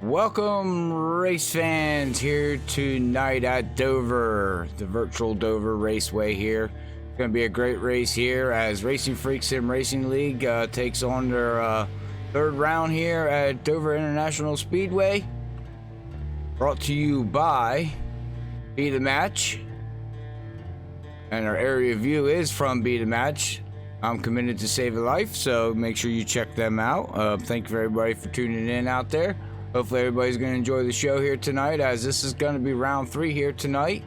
Welcome, race fans, here tonight at Dover, the virtual Dover Raceway here. It's going to be a great race here as Racinfreeks Sim Racing League takes on their third round here at Dover International Speedway. Brought to you by Be The Match. And our area view is from Be The Match. I'm committed to save a life, so make sure you check them out. Thank you everybody for tuning in out there. Hopefully everybody's going to enjoy the show here tonight, as this is going to be round 3 here tonight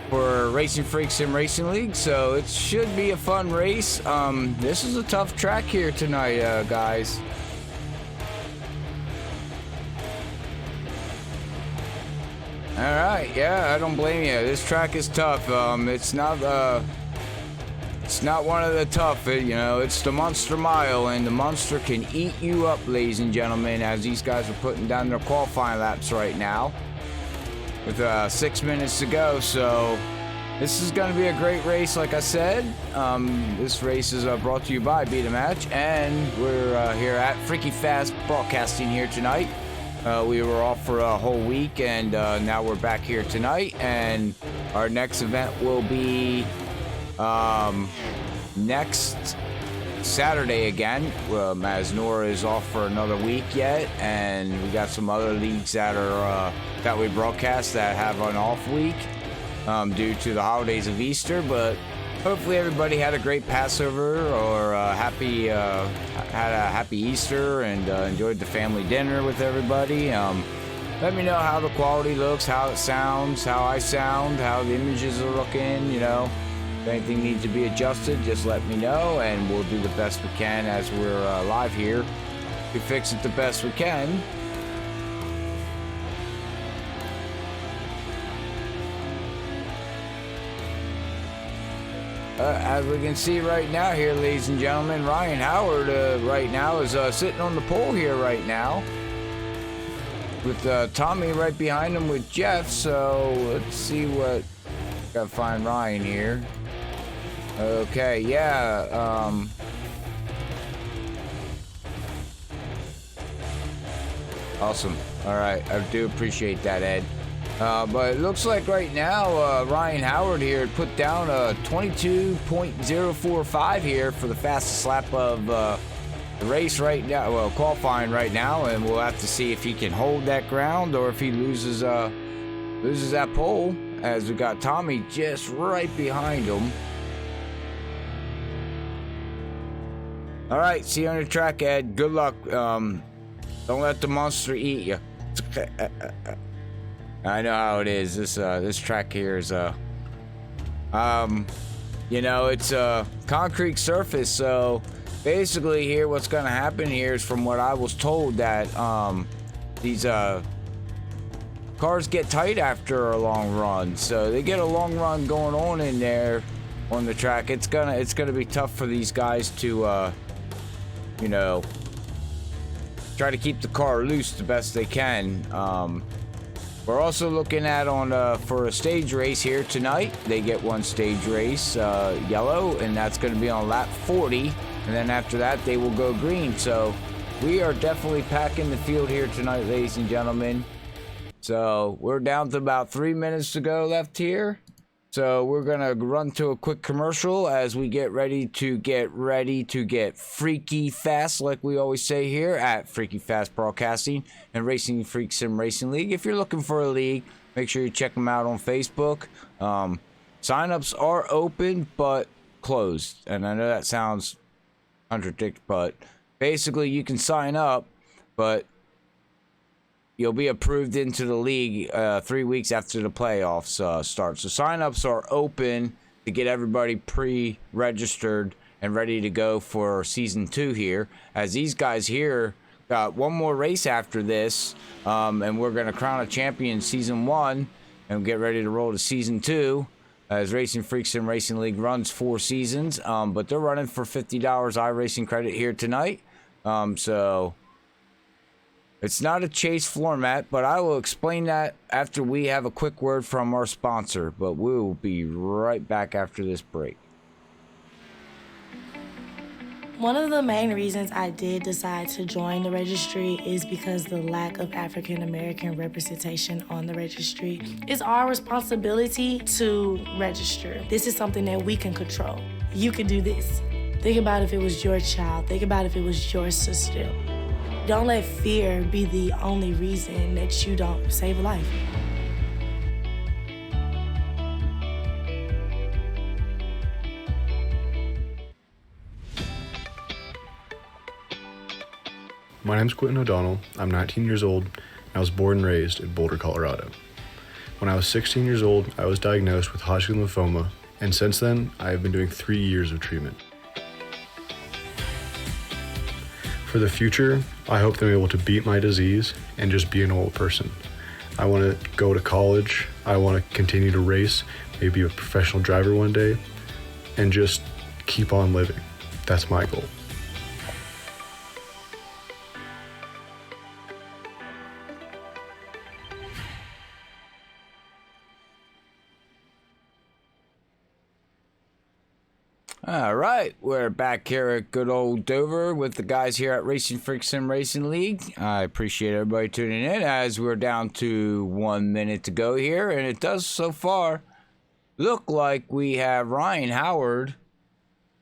for Racinfreeks Sim Racing League, so it should be a fun race. This is a tough track here tonight, guys. Alright, yeah, I don't blame you. This track is tough. It's not one of the tough, it's the Monster Mile, and the Monster can eat you up, ladies and gentlemen, as these guys are putting down their qualifying laps right now with 6 minutes to go. So this is going to be a great race, like I said. This race is brought to you by Be The Match, and we're here at Freaky Fast Broadcasting here tonight. We were off for a whole week, and now we're back here tonight, and our next event will be next Saturday again, as Nora is off for another week yet, and we got some other leagues that are that we broadcast that have an off week due to the holidays of Easter. But hopefully everybody had a great Passover or had a happy Easter and enjoyed the family dinner with everybody. Let me know how the quality looks, how it sounds, how I sound, how the images are looking, If anything needs to be adjusted, just let me know, and we'll do the best we can as we're live here. We fix it the best we can. As we can see right now here, ladies and gentlemen, Ryan Howard right now is sitting on the pole here right now, with Tommy right behind him with Jeff. So let's see what... Gotta find Ryan here. Okay, yeah, awesome. All right, I do appreciate that, Ed. But it looks like right now, Ryan Howard here put down a 22.045 here for the fastest lap of the race right now. Well, qualifying right now, and we'll have to see if he can hold that ground or if he loses that pole, as we got Tommy just right behind him. All right, see you on the track, Ed. Good luck. Don't let the monster eat you. I know how it is. This track here is it's a concrete surface. So basically, here what's gonna happen here is, from what I was told, that these cars get tight after a long run. So they get a long run going on in there on the track. It's gonna be tough for these guys to try to keep the car loose the best they can. We're also looking at for a stage race here tonight. They get one stage race, yellow, and that's going to be on lap 40, and then after that they will go green. So we are definitely packing the field here tonight, ladies and gentlemen. So we're down to about 3 minutes to go left here. So we're gonna run to a quick commercial as we get ready to get freaky fast, like we always say here at Freaky Fast Broadcasting and Racinfreeks Sim Racing League. If you're looking for a league, make sure you check them out on Facebook. Sign-ups are open but closed, and I know that sounds contradictory, but basically you can sign up, but you'll be approved into the league 3 weeks after the playoffs start. So sign-ups are open to get everybody pre-registered and ready to go for Season 2 here, as these guys here got one more race after this, and we're going to crown a champion Season 1 and get ready to roll to Season 2, as Racinfreeks Sim Racing League runs 4 seasons, but they're running for $50 iRacing credit here tonight. So it's not a chase format, but I will explain that after we have a quick word from our sponsor. But we will be right back after this break. One of the main reasons I did decide to join the registry is because the lack of African American representation on the registry. It's our responsibility to register. This is something that we can control. You can do this. Think about if it was your child. Think about if it was your sister. Don't let fear be the only reason that you don't save a life. My name's Quentin O'Donnell. I'm 19 years old, and I was born and raised in Boulder, Colorado. When I was 16 years old, I was diagnosed with Hodgkin lymphoma, and since then, I have been doing 3 years of treatment. For the future, I hope that I'm able to beat my disease and just be a normal person. I want to go to college, I want to continue to race, maybe be a professional driver one day, and just keep on living. That's my goal. All right, we're back here at good old Dover with the guys here at Racinfreeks and Racing League. I appreciate everybody tuning in as we're down to 1 minute to go here, and it does so far look like we have Ryan Howard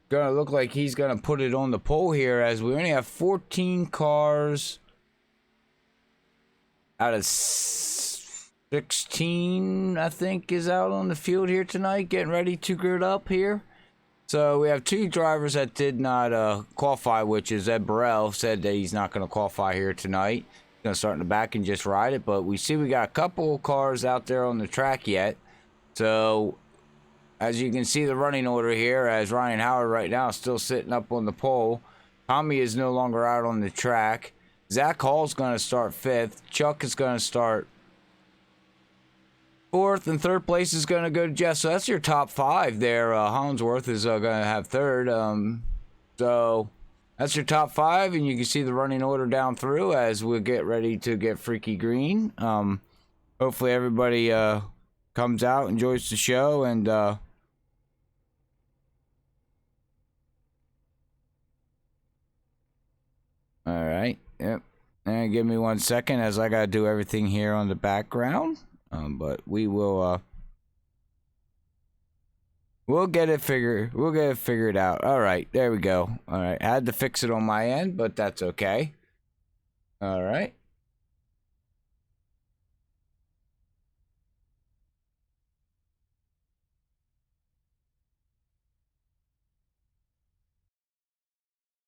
gonna look like he's gonna put it on the pole here, as we only have 14 cars out of 16, I think, is out on the field here tonight, getting ready to grid up here. So we have 2 drivers that did not qualify, which is Ed Burrell said that he's not going to qualify here tonight. He's going to start in the back and just ride it. But we see we got a couple cars out there on the track yet. So as you can see the running order here, as Ryan Howard right now is still sitting up on the pole. Tommy is no longer out on the track. Zach Hall's going to start 5th. Chuck is going to start 4th, and 3rd place is going to go to Jeff. So that's your top 5 there. Hollingsworth is going to have 3rd. So that's your top 5, and you can see the running order down through as we get ready to get freaky green. Hopefully everybody comes out, enjoys the show, and all right. Yep. And give me 1 second as I got to do everything here on the background. But we will we'll get it figured out. All right, there we go. All right, I had to fix it on my end, but that's okay. All right.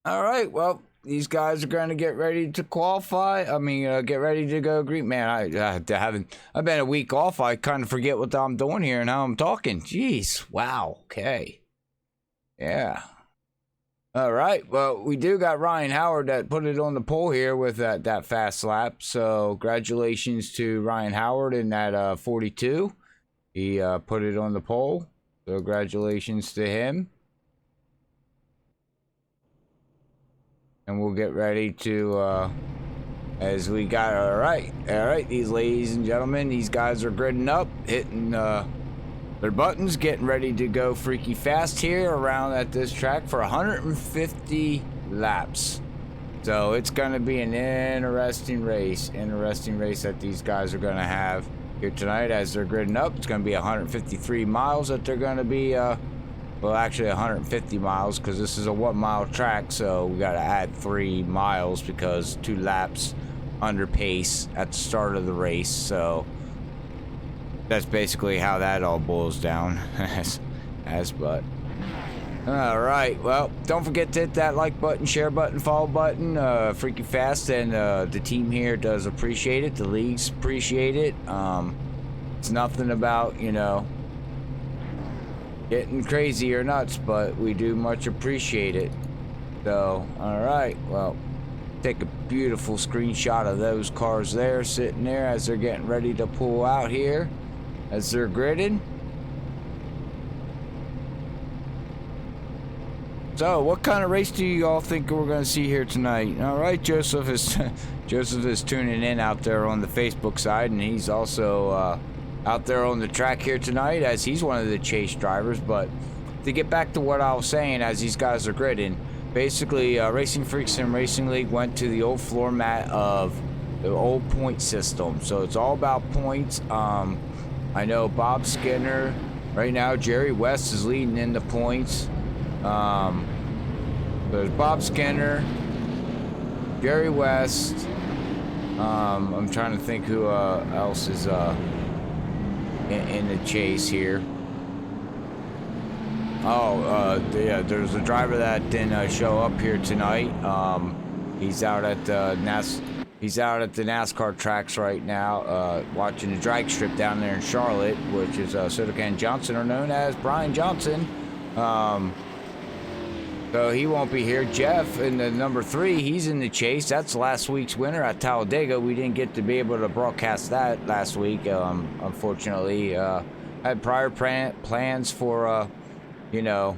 All right, well, these guys are going to get ready to qualify. Get ready to go green. Man, I've been a week off. I kind of forget what I'm doing here and how I'm talking. Jeez, wow, okay. Yeah. All right, well, we do got Ryan Howard that put it on the pole here with that fast lap. So, congratulations to Ryan Howard in that 42. He put it on the pole. So, congratulations to him. And we'll get ready to, as we got, all right, these ladies and gentlemen, these guys are gridding up, hitting their buttons, getting ready to go freaky fast here around at this track for 150 laps. So it's going to be an interesting race that these guys are going to have here tonight as they're gridding up. It's going to be 153 miles that they're going to be, well, actually 150 miles because this is a 1 mile track, so we got to add 3 miles because 2 laps under pace at the start of the race. So that's basically how that all boils down. But all right, well, don't forget to hit that like button, share button, follow button, freaky fast, and the team here does appreciate it. The leagues appreciate it. It's nothing about, you know, getting crazy or nuts, but we do much appreciate it. So, all right, well, take a beautiful screenshot of those cars there sitting there as they're getting ready to pull out here as they're gridding. So, what kind of race do you all think we're going to see here tonight? All right, Joseph is tuning in out there on the Facebook side, and he's also out there on the track here tonight as he's one of the chase drivers. But to get back to what I was saying as these guys are gridding, Basically, Racing Freaks and Racing League went to the old floor mat of the old point system. So it's all about points. I know Bob Skinner right now. Jerry West is leading in the points. There's Bob Skinner, Jerry West. I'm trying to think who else is in the chase here. Yeah, there's a driver that didn't show up here tonight. He's out at the NASCAR tracks right now, watching the drag strip down there in Charlotte, which is Soda Can Johnson, or known as Brian Johnson. So he won't be here. Jeff in the number 3, he's in the chase. That's last week's winner at Talladega. We didn't get to be able to broadcast that last week, unfortunately. Had prior plans for, you know,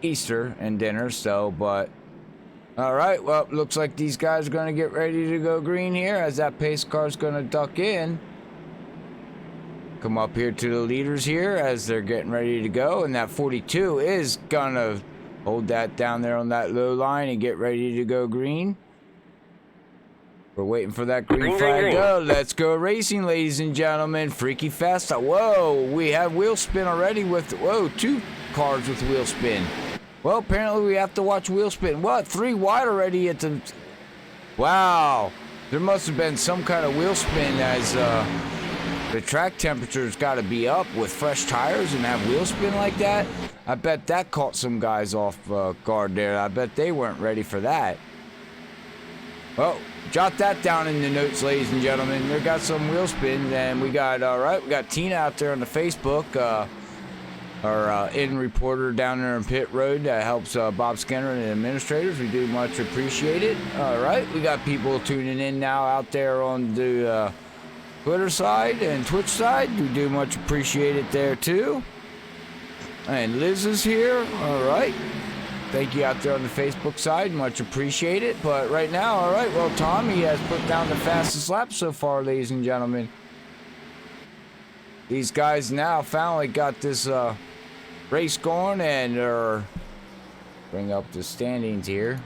Easter and dinner, so, but all right, well, looks like these guys are going to get ready to go green here as that pace car is going to duck in. Come up here to the leaders here as they're getting ready to go, and that 42 is going to hold that down there on that low line and get ready to go green. We're waiting for that green flag to go. Let's go racing, ladies and gentlemen. Freaky Fast. Whoa, we have wheel spin already with, whoa, 2 cars with wheel spin. Well, apparently we have to watch wheel spin. What? 3 wide already at the... Wow. There must have been some kind of wheel spin as the track temperature's got to be up with fresh tires and have wheel spin like that. I bet that caught some guys off guard there. I bet they weren't ready for that. Well, jot that down in the notes, ladies and gentlemen. They got some wheel spin, and we got, all right, we got Tina out there on the Facebook. Our in reporter down there in pit road that helps Bob Skinner and the administrators. We do much appreciate it. All right, we got people tuning in now out there on the Twitter side and Twitch side. We do much appreciate it there too. And Liz is here. All right, thank you out there on the Facebook side. Much appreciate it. But right now, all right, well, Tommy has put down the fastest lap so far, ladies and gentlemen. These guys now finally got this race going, and bring up the standings here.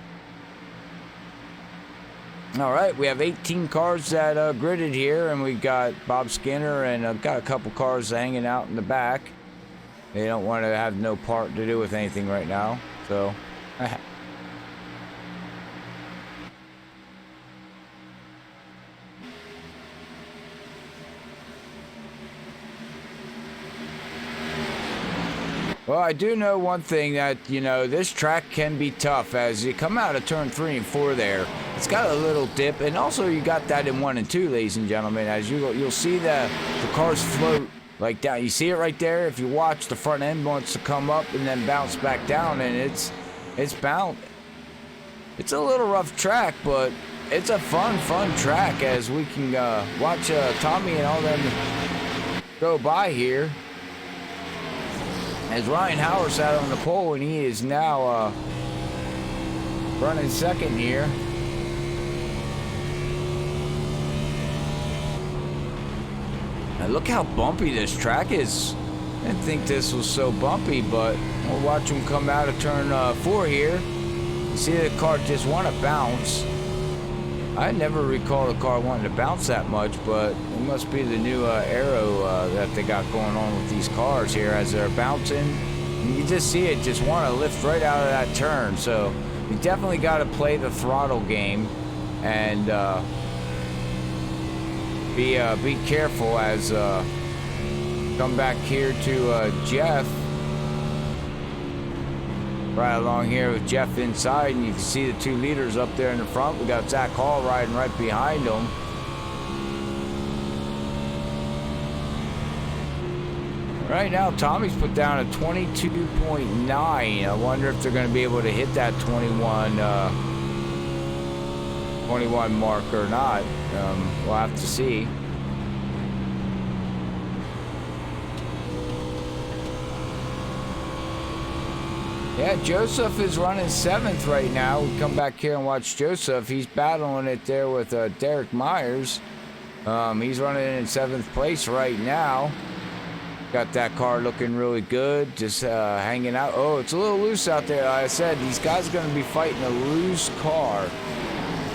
All right, we have 18 cars that gridded here, and we got Bob Skinner and got a couple cars hanging out in the back. They don't want to have no part to do with anything right now, so. Well, I do know one thing, that, you know, this track can be tough as you come out of turn 3 and 4 there. It's got a little dip, and also you got that in 1 and 2, ladies and gentlemen. As you'll see the cars float like down. You see it right there. If you watch, the front end wants to come up and then bounce back down, and it's bound. It's a little rough track, but it's a fun track as we can watch Tommy and all them go by here. As Ryan Howard sat on the pole, and he is now running second here. Now look how bumpy this track is. I didn't think this was so bumpy, but we'll watch him come out of turn 4 here. You see the car just want to bounce. I never recall the car wanting to bounce that much, but it must be the new aero that they got going on with these cars here as they're bouncing. And you just see it just want to lift right out of that turn. So you definitely got to play the throttle game and be careful as come back here to Jeff. Right along here with Jeff inside, and you can see the 2 leaders up there in the front. We got Zach Hall riding right behind them. Right now, Tommy's put down a 22.9. I wonder if they're going to be able to hit that 21 mark or not. We'll have to see. Yeah, Joseph is running 7th right now. We come back here and watch Joseph. He's battling it there with Derek Myers. He's running in 7th place right now. Got that car looking really good, just hanging out. Oh, it's a little loose out there. Like I said, these guys are going to be fighting a loose car.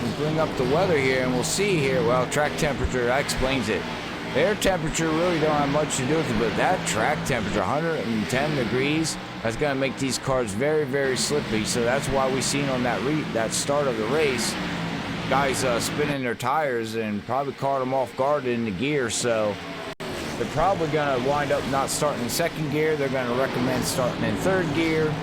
We'll bring up the weather here, and we'll see here. Well, track temperature, that explains it. Air temperature really don't have much to do with it, but that track temperature, 110 degrees, that's going to make these cars very, very slippy. So that's why we seen on that start of the race, guys spinning their tires and probably caught them off guard in the gear. So they're probably going to wind up not starting in second gear. They're going to recommend starting in third gear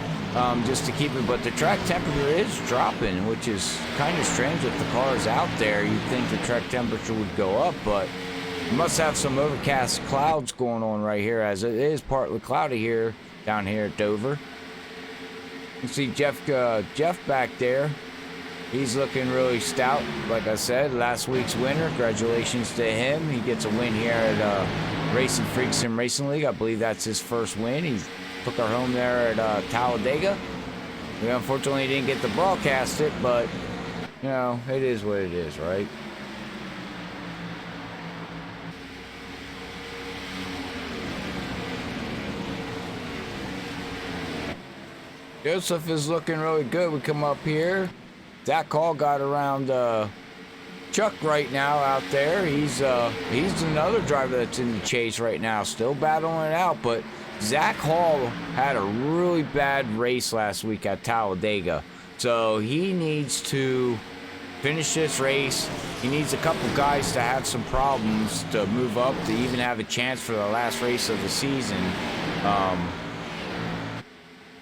just to keep it. But the track temperature is dropping, which is kind of strange if the car is out there. You'd think the track temperature would go up, but you must have some overcast clouds going on right here, as it is partly cloudy here down here at Dover. You can see Jeff back there. He's looking really stout. Like I said, last week's winner. Congratulations to him. He gets a win here at Racinfreeks Sim Racing League. I believe that's his first win. He took her home there at Talladega. We unfortunately didn't get to broadcast it, but you know, it is what it is, right? Joseph is looking really good. We come up here. Zach Hall got around Chuck right now out there. He's another driver that's in the chase right now, still battling it out. But Zach Hall had a really bad race last week at Talladega, so he needs to finish this race. He needs a couple guys to have some problems to move up to even have a chance for the last race of the season.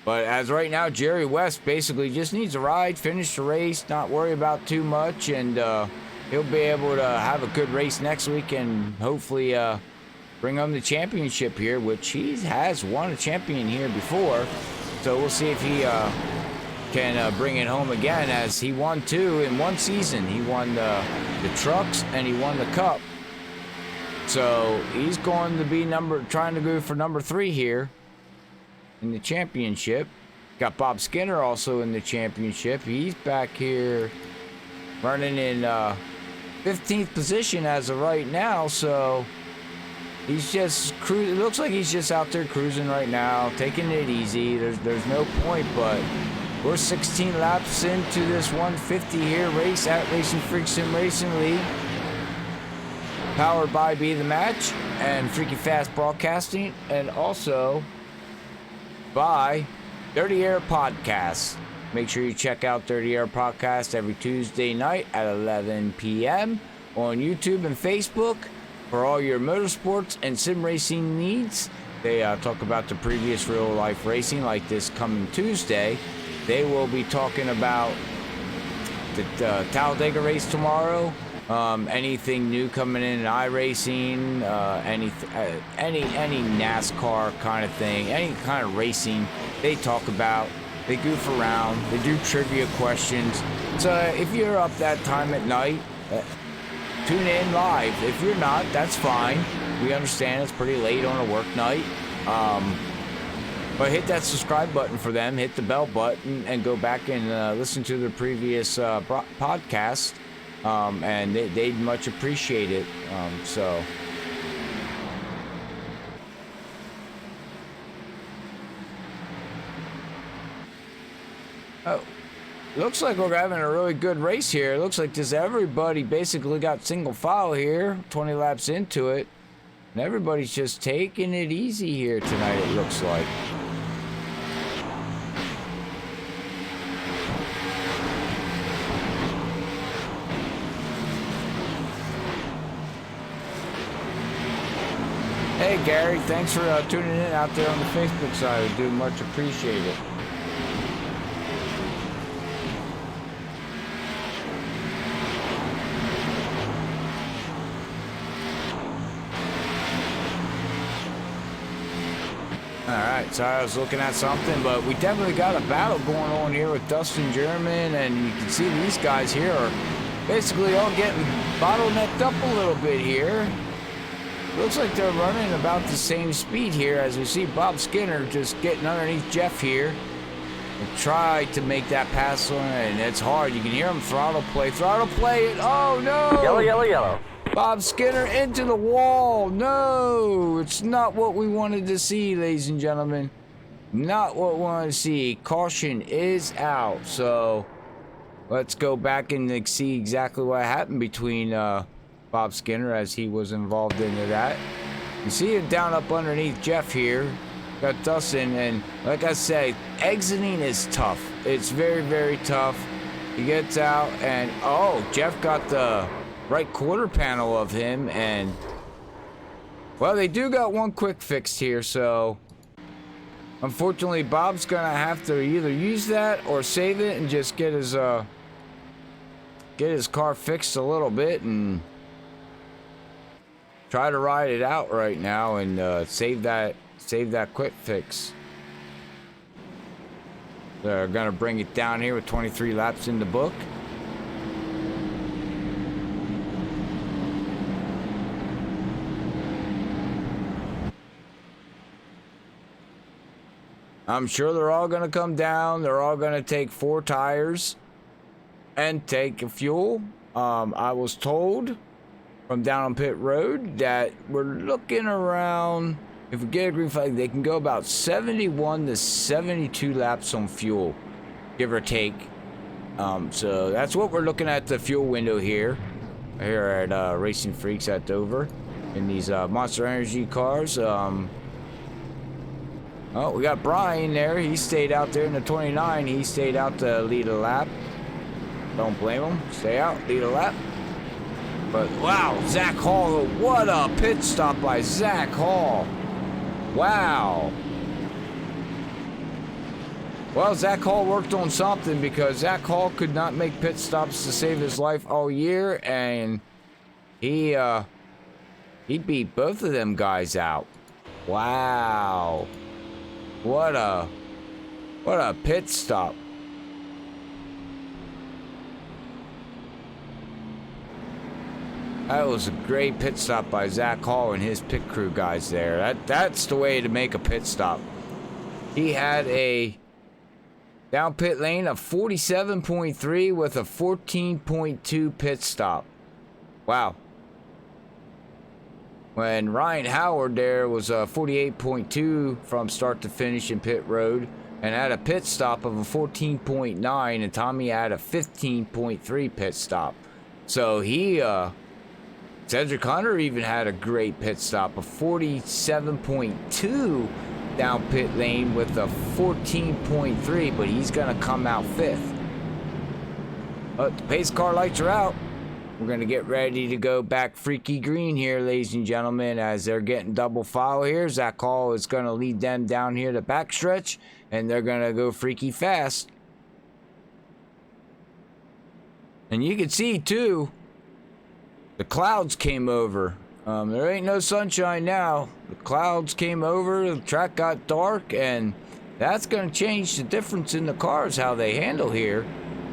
But as right now, Jerry West basically just needs a ride, finish the race, not worry about too much, and he'll be able to have a good race next week and hopefully bring home the championship here, which he has won a champion here before. So we'll see if he can bring it home again, as he won two in one season. He won the trucks and he won the cup. So he's going to be trying to go for number 3 here in the championship. Got Bob Skinner also in the championship. He's back here running in 15th position as of right now, so he's just it looks like he's just out there cruising right now, taking it easy. There's no point, but we're 16 laps into this 150 here race at Racinfreeks Sim Racing League, powered by Be The Match and Freaky Fast Broadcasting, and also by Dirty Air Podcast. Make sure you check out Dirty Air Podcast every Tuesday night at 11 p.m. on YouTube and Facebook for all your motorsports and sim racing needs. They talk about the previous real life racing, like this coming Tuesday. They will be talking about the Talladega race tomorrow, anything new coming in iRacing, any NASCAR kind of thing, any kind of racing they talk about. They goof around, they do trivia questions. So if you're up that time at night, tune in live. If you're not, that's fine. We understand it's pretty late on a work night. But hit that subscribe button for them, hit the bell button, and go back and listen to the previous podcast. And they'd much appreciate it. Oh, looks like we're having a really good race here. It looks like just everybody basically got single file here, 20 laps into it. And everybody's just taking it easy here tonight, it looks like. Hey Gary, thanks for tuning in out there on the Facebook side. We do much appreciate it. Alright, sorry I was looking at something, but we definitely got a battle going on here with Dustin German, and you can see these guys here are basically all getting bottlenecked up a little bit here. Looks like they're running about the same speed here, as we see Bob Skinner just getting underneath Jeff here and try to make that pass on, and it's hard. You can hear him throttle play it. Oh no! Yellow, yellow, yellow. Bob Skinner into the wall. No, it's not what we wanted to see, ladies and gentlemen. Not what we wanted to see. Caution is out. So let's go back and see exactly what happened between Bob Skinner as he was involved into that. You see it down up underneath Jeff here. Got Dustin, and like I said, exiting is tough. It's very, very tough. He gets out, and oh, Jeff got the right quarter panel of him, and well, they do got one quick fix here, so unfortunately Bob's gonna have to either use that or save it and just get his car fixed a little bit and try to ride it out right now and save that quick fix. They're gonna bring it down here with 23 laps in the book. I'm sure they're all gonna come down. They're all gonna take 4 tires and take fuel. I was told from down on pit road that we're looking around, if we get a green flag, they can go about 71 to 72 laps on fuel, give or take. So that's what we're looking at, the fuel window here at Racinfreeks at Dover in these Monster Energy cars. Oh, we got Brian there. He stayed out there in the 29. He stayed out to lead a lap. Don't blame him. Stay out, lead a lap. But wow, Zach Hall, what a pit stop by Zach Hall. Wow. Well, Zach Hall worked on something, because Zach Hall could not make pit stops to save his life all year, and he beat both of them guys out. Wow. What a pit stop. That was a great pit stop by Zach Hall and his pit crew guys there. That's the way to make a pit stop. He had a down pit lane of 47.3 with a 14.2 pit stop. Wow. When Ryan Howard there was a 48.2 from start to finish in pit road and had a pit stop of a 14.9, and Tommy had a 15.3 pit stop. So Cedric Hunter even had a great pit stop, a 47.2 down pit lane with a 14.3, but he's gonna come out 5th. But the pace car lights are out. We're gonna get ready to go back freaky green here, ladies and gentlemen, as they're getting double file here. Zach Hall is gonna lead them down here the backstretch, and they're gonna go freaky fast. And you can see too, the clouds came over. There ain't no sunshine now. The clouds came over, the track got dark, and that's gonna change the difference in the cars, how they handle here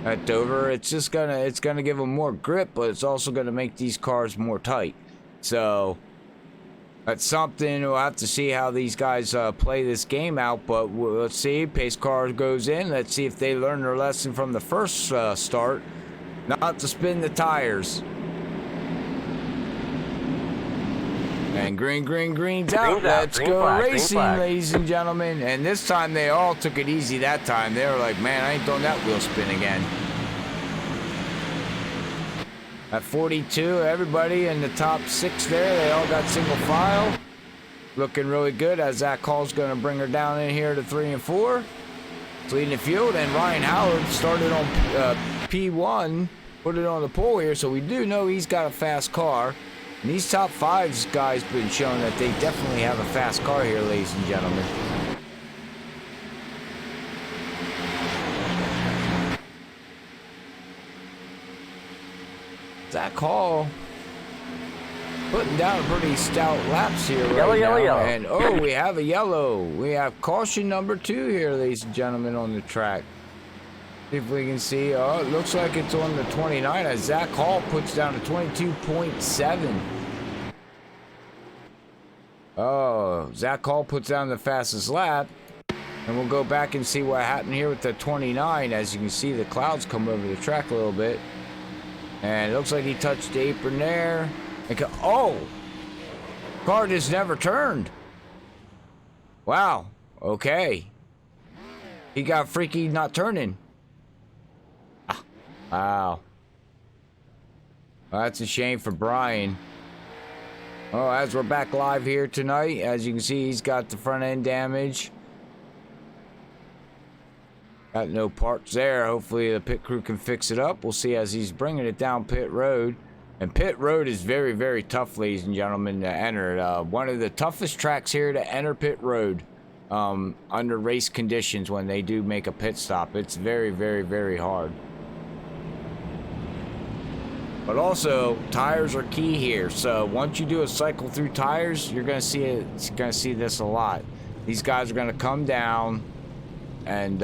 at Dover. It's gonna give them more grip, but it's also gonna make these cars more tight. So that's something we'll have to see how these guys play this game out. But let's see. Pace car goes in. Let's see if they learn their lesson from the first start, not to spin the tires. And green's out. Let's go racing, ladies and gentlemen. And this time they all took it easy that time. They were like, man, I ain't doing that wheel spin again. At 42, everybody in the top 6 there, they all got single file. Looking really good, as Zach Hall's going to bring her down in here to 3 and 4. It's leading the field, and Ryan Howard started on P1, put it on the pole here, so we do know he's got a fast car. And these top 5 guys been showing that they definitely have a fast car here, ladies and gentlemen. Zach Hall putting down pretty stout laps here right now. Yellow. And oh, we have a yellow. We have caution number 2 here, ladies and gentlemen, on the track. See if we can see. Oh, it looks like it's on the 29 as Zach Hall puts down a 22.7. Oh, Zach Hall puts down the fastest lap. And we'll go back and see what happened here with the 29. As you can see, the clouds come over the track a little bit. And it looks like he touched the apron there. Oh! Car just never turned. Wow. Okay. He got freaky not turning. Ah, wow. Well, that's a shame for Brian. Oh, as we're back live here tonight, as you can see, he's got the front end damage. Got no parts there. Hopefully the pit crew can fix it up. We'll see as he's bringing it down pit road. And pit road is very, very tough, ladies and gentlemen, to enter. One of the toughest tracks here to enter pit road under race conditions when they do make a pit stop. It's very, very, very hard. But also, tires are key here. So once you do a cycle through tires, you're gonna see it. You're gonna see this a lot. These guys are gonna come down and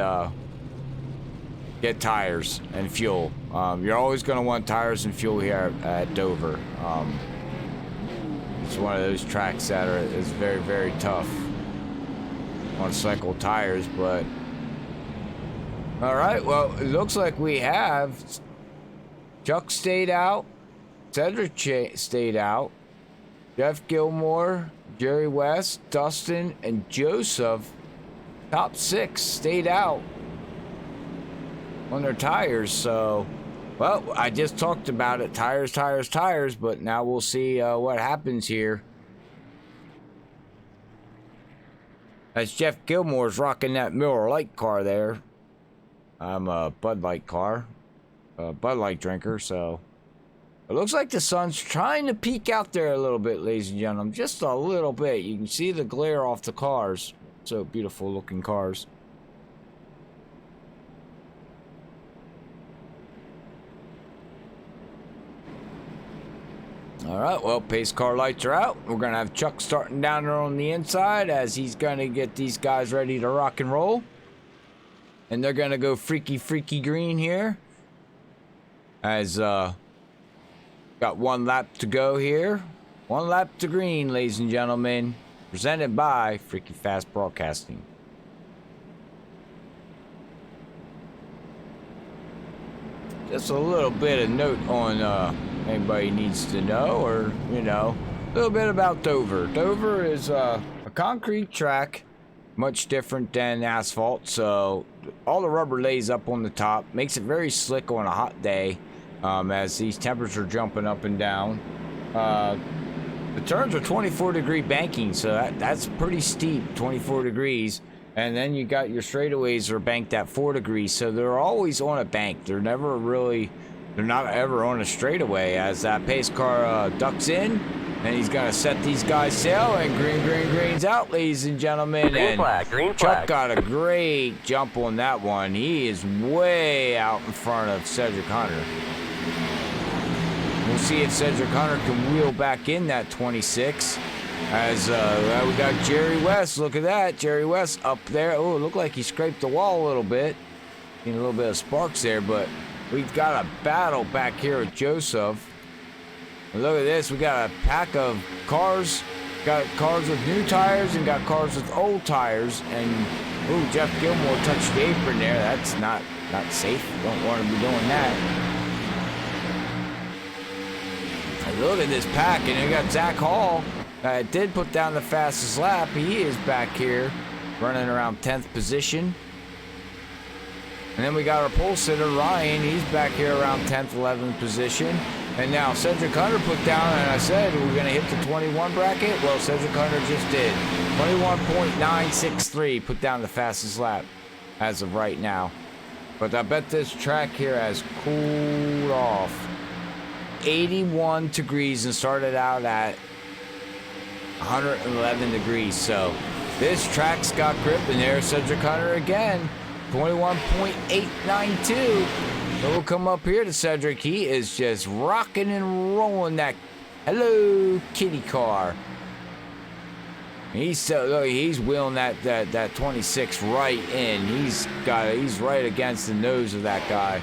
get tires and fuel. You're always gonna want tires and fuel here at Dover. It's one of those tracks that is very, very tough on cycle tires. But all right, well, it looks like we have. Chuck stayed out. Cedric stayed out. Jeff Gilmore, Jerry West, Dustin, and Joseph, top 6, stayed out on their tires. So, well, I just talked about it. Tires, tires, tires. But now we'll see what happens here. As Jeff Gilmore's rocking that Miller Lite car there. I'm a Bud Light car. Bud Light drinker, so it looks like the sun's trying to peek out there a little bit, ladies and gentlemen, just a little bit. You can see the glare off the cars. So beautiful looking cars. All right, well, pace car lights are out. We're gonna have Chuck starting down there on the inside as he's gonna get these guys ready to rock and roll, and they're gonna go freaky, freaky green here. As got one lap to go here. One lap to green, ladies and gentlemen. Presented by Freaky Fast Broadcasting. Just a little bit of note on anybody needs to know, or, you know, a little bit about Dover. Dover is a concrete track, much different than asphalt. So all the rubber lays up on the top, makes it very slick on a hot day. As these temperatures are jumping up and down. The turns are 24-degree banking, so that's pretty steep, 24 degrees. And then you got your straightaways are banked at 4 degrees, so they're always on a bank. They're not ever on a straightaway. As that pace car ducks in, and he's gonna set these guys sail, and green's out, ladies and gentlemen. Green flag. Chuck got a great jump on that one. He is way out in front of Cedric Hunter. We'll see if Cedric Hunter can wheel back in that 26. As we got Jerry West. Look at that. Jerry West up there. Oh, it looked like he scraped the wall a little bit. Getting a little bit of sparks there, but we've got a battle back here with Joseph. And look at this. We got a pack of cars. Got cars with new tires and got cars with old tires. And, ooh, Jeff Gilmore touched the apron there. That's not safe. Don't want to be doing that. Look at this pack, and you got Zach Hall. Did put down the fastest lap. He is back here, running around 10th position. And then we got our pole sitter, Ryan. He's back here around 10th, 11th position. And now Cedric Hunter put down, and I said, we're going to hit the 21 bracket. Well, Cedric Hunter just did. 21.963, put down the fastest lap as of right now. But I bet this track here has cooled off. 81 degrees and started out at 111 degrees. So this track's got grip, and there's Cedric Hunter again. 21.892. So we'll come up here to Cedric. He is just rocking and rolling that hello kitty car. He's wheeling that 26 right in. He's right against the nose of that guy.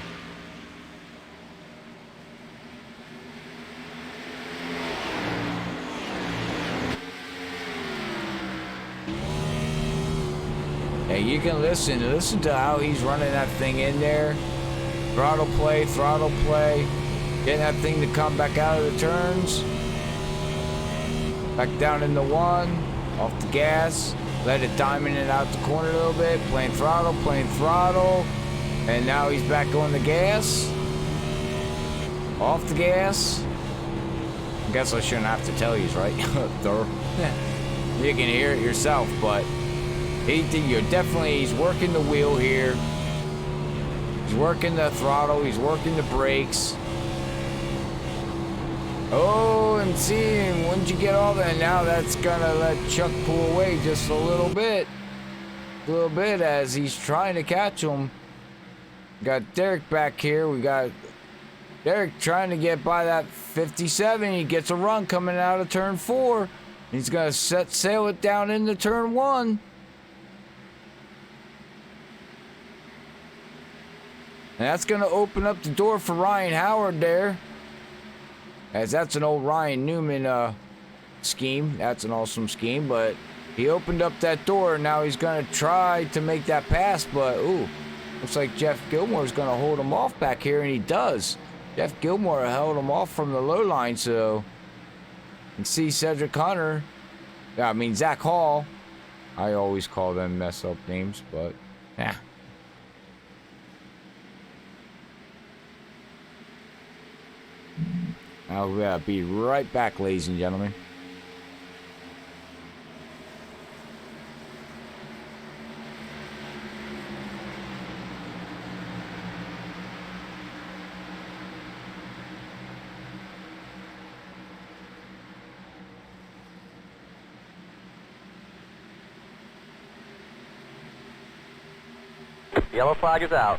Hey, you can listen to how he's running that thing in there. Throttle play, getting that thing to come back out of the turns. Back down in the one. Off the gas. Let it diamond it out the corner a little bit. Playing throttle, playing throttle. And now he's back on the gas. Off the gas. I guess I shouldn't have to tell you, right? You can hear it yourself, but he's working the wheel here. He's working the throttle. He's working the brakes. Oh, and see, once you get all that, now that's gonna let Chuck pull away just a little bit. As he's trying to catch him. Got Derek back here. We got Derek trying to get by that 57. He gets a run coming out of turn 4. He's gonna sail it down into turn 1. And that's gonna open up the door for Ryan Howard there. As that's an old Ryan Newman scheme. That's an awesome scheme, but he opened up that door. Now he's gonna try to make that pass, but ooh, looks like Jeff Gilmore's gonna hold him off back here, and he does. Jeff Gilmore held him off from the low line, so you can see Zach Hall. I always call them mess up names, but yeah. I'll be right back, ladies and gentlemen. Yellow flag is out.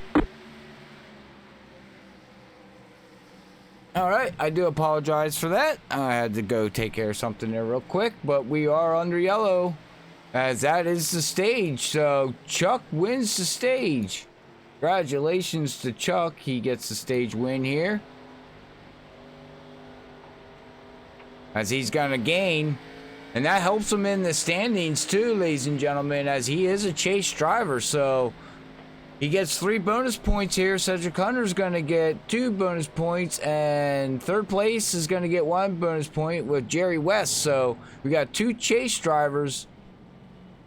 All right, I do apologize for that. I had to go take care of something there real quick, but we are under yellow, as that is the stage. So Chuck wins the stage. Congratulations to Chuck. He gets the stage win here, as he's gonna gain, and that helps him in the standings too, ladies and gentlemen, as he is a chase driver. So he gets 3 bonus points here. Cedric Hunter's going to get 2 bonus points, and third place is going to get 1 bonus point with Jerry West. So we got 2 chase drivers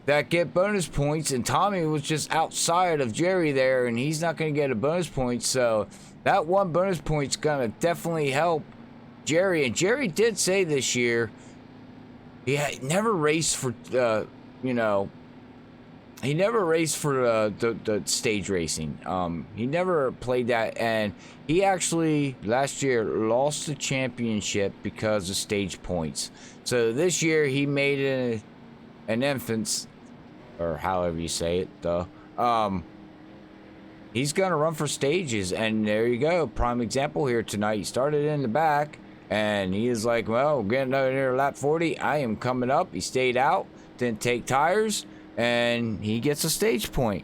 that get bonus points, and Tommy was just outside of Jerry there, and he's not going to get a bonus point. So that 1 bonus point's going to definitely help Jerry. And Jerry did say this year he had never raced for, he never raced for the stage racing. He never played that, and he actually last year lost the championship because of stage points. So this year he made an entrance, or however you say it. He's gonna run for stages, and there you go. Prime example here tonight. He started in the back, and he is like, well, getting another lap 40. I am coming up. He stayed out, didn't take tires, and he gets a stage point.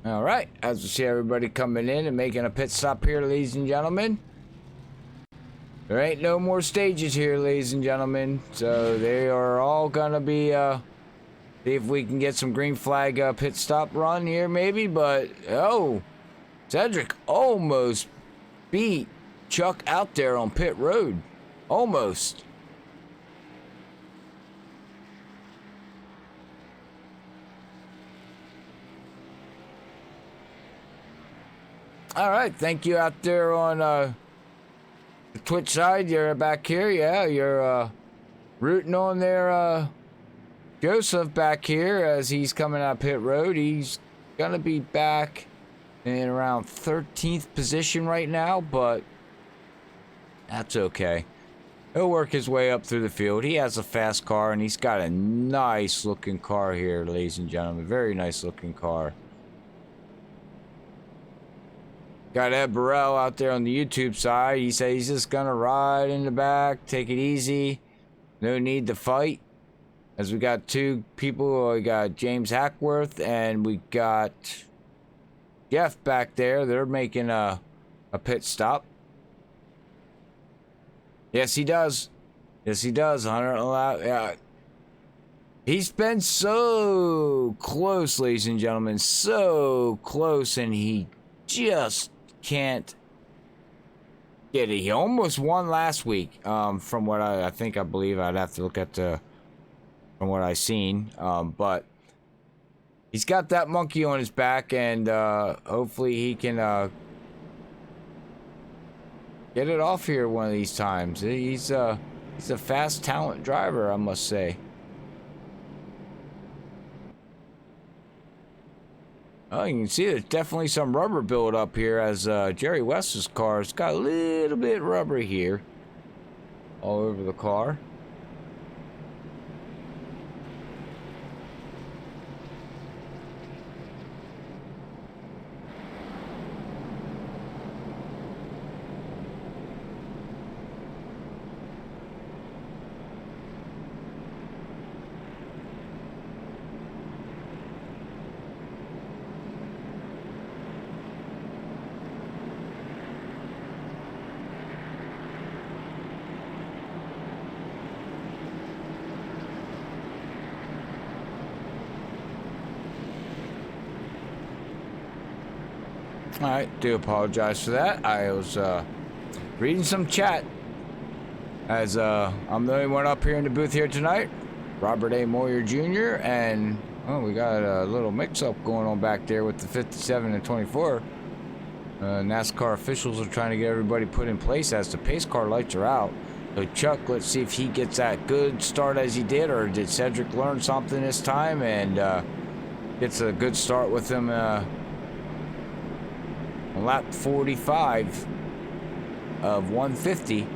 All right, as we see everybody coming in and making a pit stop here, ladies and gentlemen. There ain't no more stages here, ladies and gentlemen. So they are all gonna be see if we can get some green flag pit stop run here, maybe. But oh, Cedric almost beat Chuck out there on pit road, almost. All right, thank you out there on the Twitch side. You're back here, yeah. You're rooting on there. Joseph back here as he's coming out pit road. He's gonna be back in around 13th position right now, but that's okay. He'll work his way up through the field. He has a fast car, and he's got a nice looking car here, ladies and gentlemen. Very nice looking car. Got Ed Burrell out there on the YouTube side. He said he's just gonna ride in the back, take it easy, no need to fight. As we got 2 people, we got James Hackworth and we got Jeff back there. They're making a pit stop. Yes, he does. Yes, he does. 100 lap. Yeah. He's been so close, ladies and gentlemen, so close, and he just can't get it. He almost won last week, from what I believe. I'd have to look at from what I seen, but he's got that monkey on his back, and hopefully he can get it off here one of these times. He's a fast talent driver, I must say. Oh, you can see there's definitely some rubber build up here, as Jerry West's car's got a little bit rubbery here all over the car. I do apologize for that. I was reading some chat, as I'm the only one up here in the booth here tonight. Robert A. Moyer Jr. and we got a little mix-up going on back there with the 57 and 24. NASCAR officials are trying to get everybody put in place as the pace car lights are out. So Chuck, let's see if he gets that good start as he did, or did Cedric learn something this time and gets a good start with him on lap 45 of 150.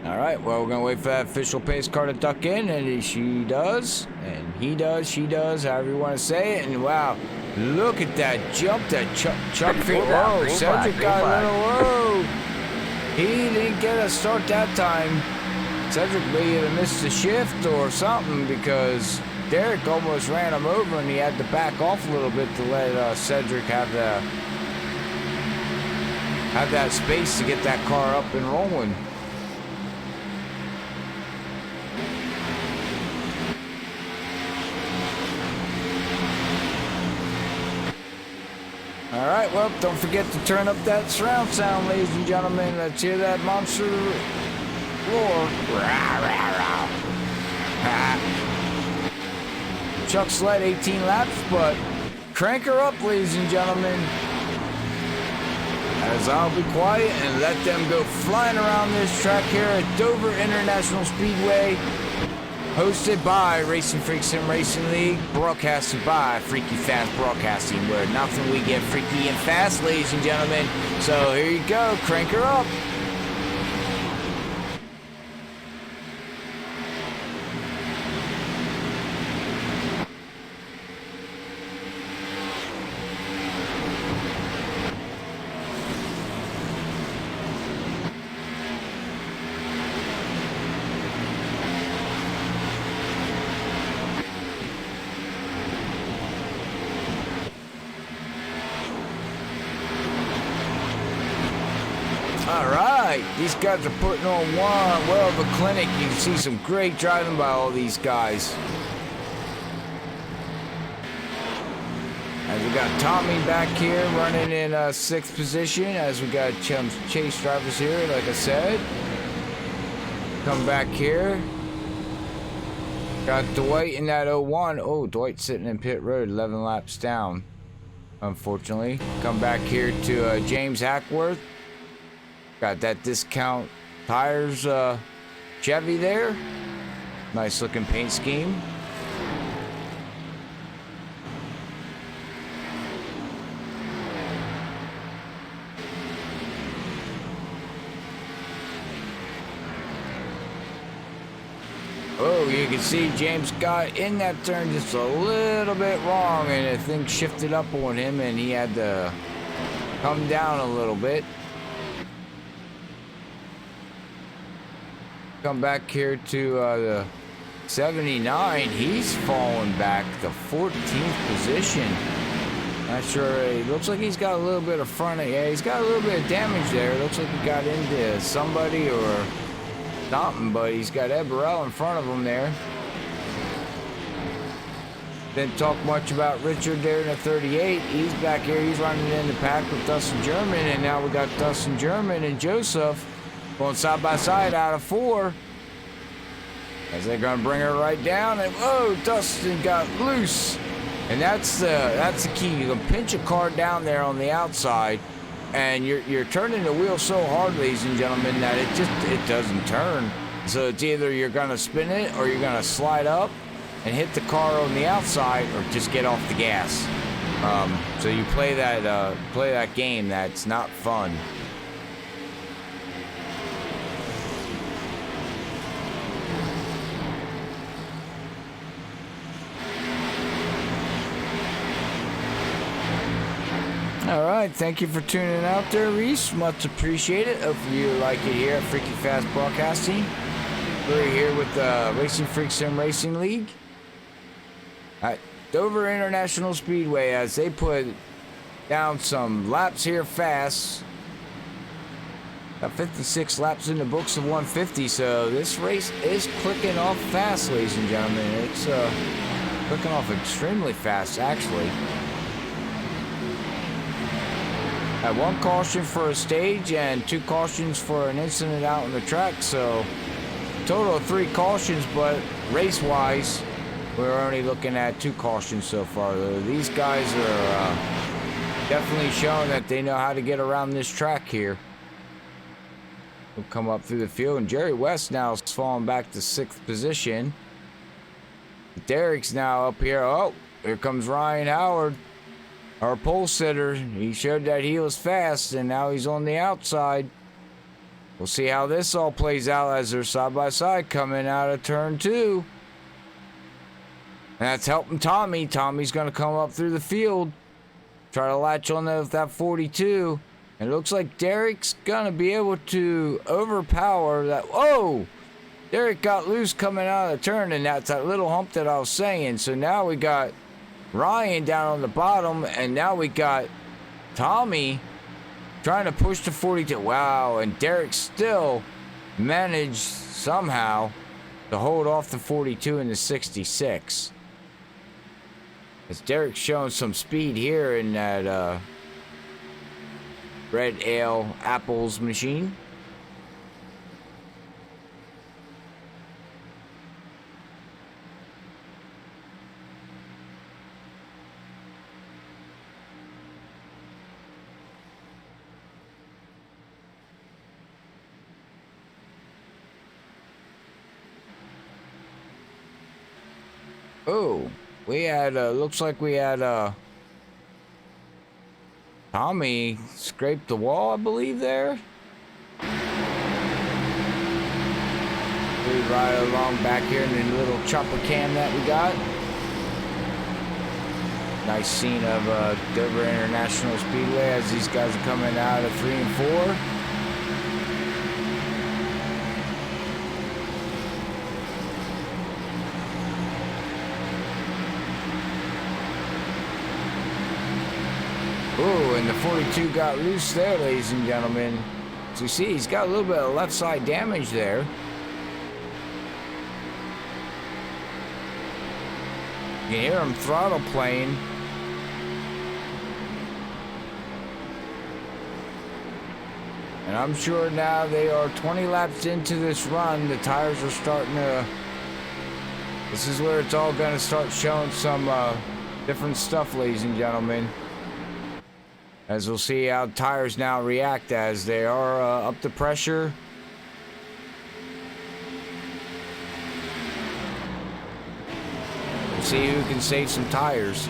All right, well, we're gonna wait for that official pace car to duck in, and she does, and he does, she does, however you want to say it. And wow, look at that jump that Chuck figured. Whoa, Cedric got a little low. He didn't get a start that time. Cedric may have missed the shift or something, because Derek almost ran him over, and he had to back off a little bit to let Cedric have that space to get that car up and rolling. All right, well, don't forget to turn up that surround sound, ladies and gentlemen. Let's hear that monster roar. Chuck's led 18 laps, but crank her up, ladies and gentlemen, as I'll be quiet and let them go flying around this track here at Dover International Speedway, hosted by Racinfreeks Sim Racing League, broadcasted by Freaky Fast Broadcasting, where nothing we get freaky and fast, ladies and gentlemen. So here you go, crank her up. These guys are putting on one well of a clinic. You can see some great driving by all these guys. As we got Tommy back here running in 6th position, as we got chase drivers here, like I said. Come back here. Got Dwight in that 01. Oh, Dwight's sitting in pit road, 11 laps down, unfortunately. Come back here to James Hackworth. Got that discount tires Chevy there. Nice looking paint scheme. Oh, you can see James got in that turn just a little bit wrong, and the thing shifted up on him, and he had to come down a little bit. Come back here to the 79. He's fallen back to 14th position. Not sure. He looks like he's got a little bit of front. Yeah, he's got a little bit of damage there. Looks like he got into somebody or something, but he's got Ed Burrell in front of him there. Didn't talk much about Richard there in the 38. He's back here. He's running in the pack with Dustin German, and now we got Dustin German and Joseph going side by side out of 4. As they're gonna bring her right down, and whoa, Dustin got loose. And that's the key. You can pinch a car down there on the outside, and you're turning the wheel so hard, ladies and gentlemen, that it doesn't turn. So it's either you're gonna spin it or you're gonna slide up and hit the car on the outside, or just get off the gas. So you play that game. That's not fun. All right, thank you for tuning out there, Reese. Much appreciated. Hope you like it here at Freaky Fast Broadcasting. We're here with the Racinfreeks Sim Racing League at Dover International Speedway, as they put down some laps here fast. Got 56 laps in the books of 150, so this race is clicking off fast, ladies and gentlemen. It's clicking off extremely fast, actually. Had 1 caution for a stage and 2 cautions for an incident out on the track, so total of 3 cautions, but race-wise, we're only looking at 2 cautions so far. These guys are definitely showing that they know how to get around this track here. We'll come up through the field, and Jerry West now is falling back to 6th position. Derek's now up here. Oh, here comes Ryan Howard, our pole sitter. He showed that he was fast, and now he's on the outside. We'll see how this all plays out as they're side by side coming out of turn 2. And that's helping Tommy. Tommy's going to come up through the field, try to latch on to that 42. And it looks like Derek's going to be able to overpower that. Whoa! Derek got loose coming out of the turn, and that's that little hump that I was saying. So now we got Ryan down on the bottom, and now we got Tommy trying to push the 42. Wow, and Derek still managed somehow to hold off the 42 and the 66. As Derek's showing some speed here in that Red Ale Apples machine. Oh, we had, looks like we had, Tommy scraped the wall, I believe, there. We ride along back here in the little chopper cam that we got. Nice scene of, Dover International Speedway as these guys are coming out of 3 and 4. Oh, and the 42 got loose there, ladies and gentlemen. So you see, he's got a little bit of left side damage there. You can hear him throttle playing. And I'm sure now they are 20 laps into this run. The tires are starting to... This is where it's all going to start showing some different stuff, ladies and gentlemen. As we'll see how tires now react as they are up to pressure. We'll see who can save some tires.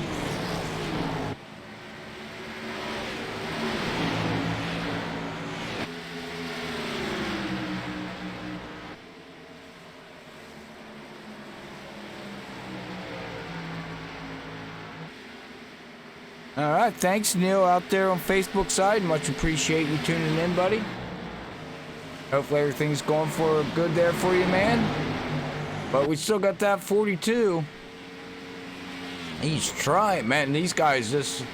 All right, thanks, Neil, out there on Facebook side. Much appreciate you tuning in, buddy. Hopefully everything's going for good there for you, man. But we still got that 42. He's trying, man. These guys just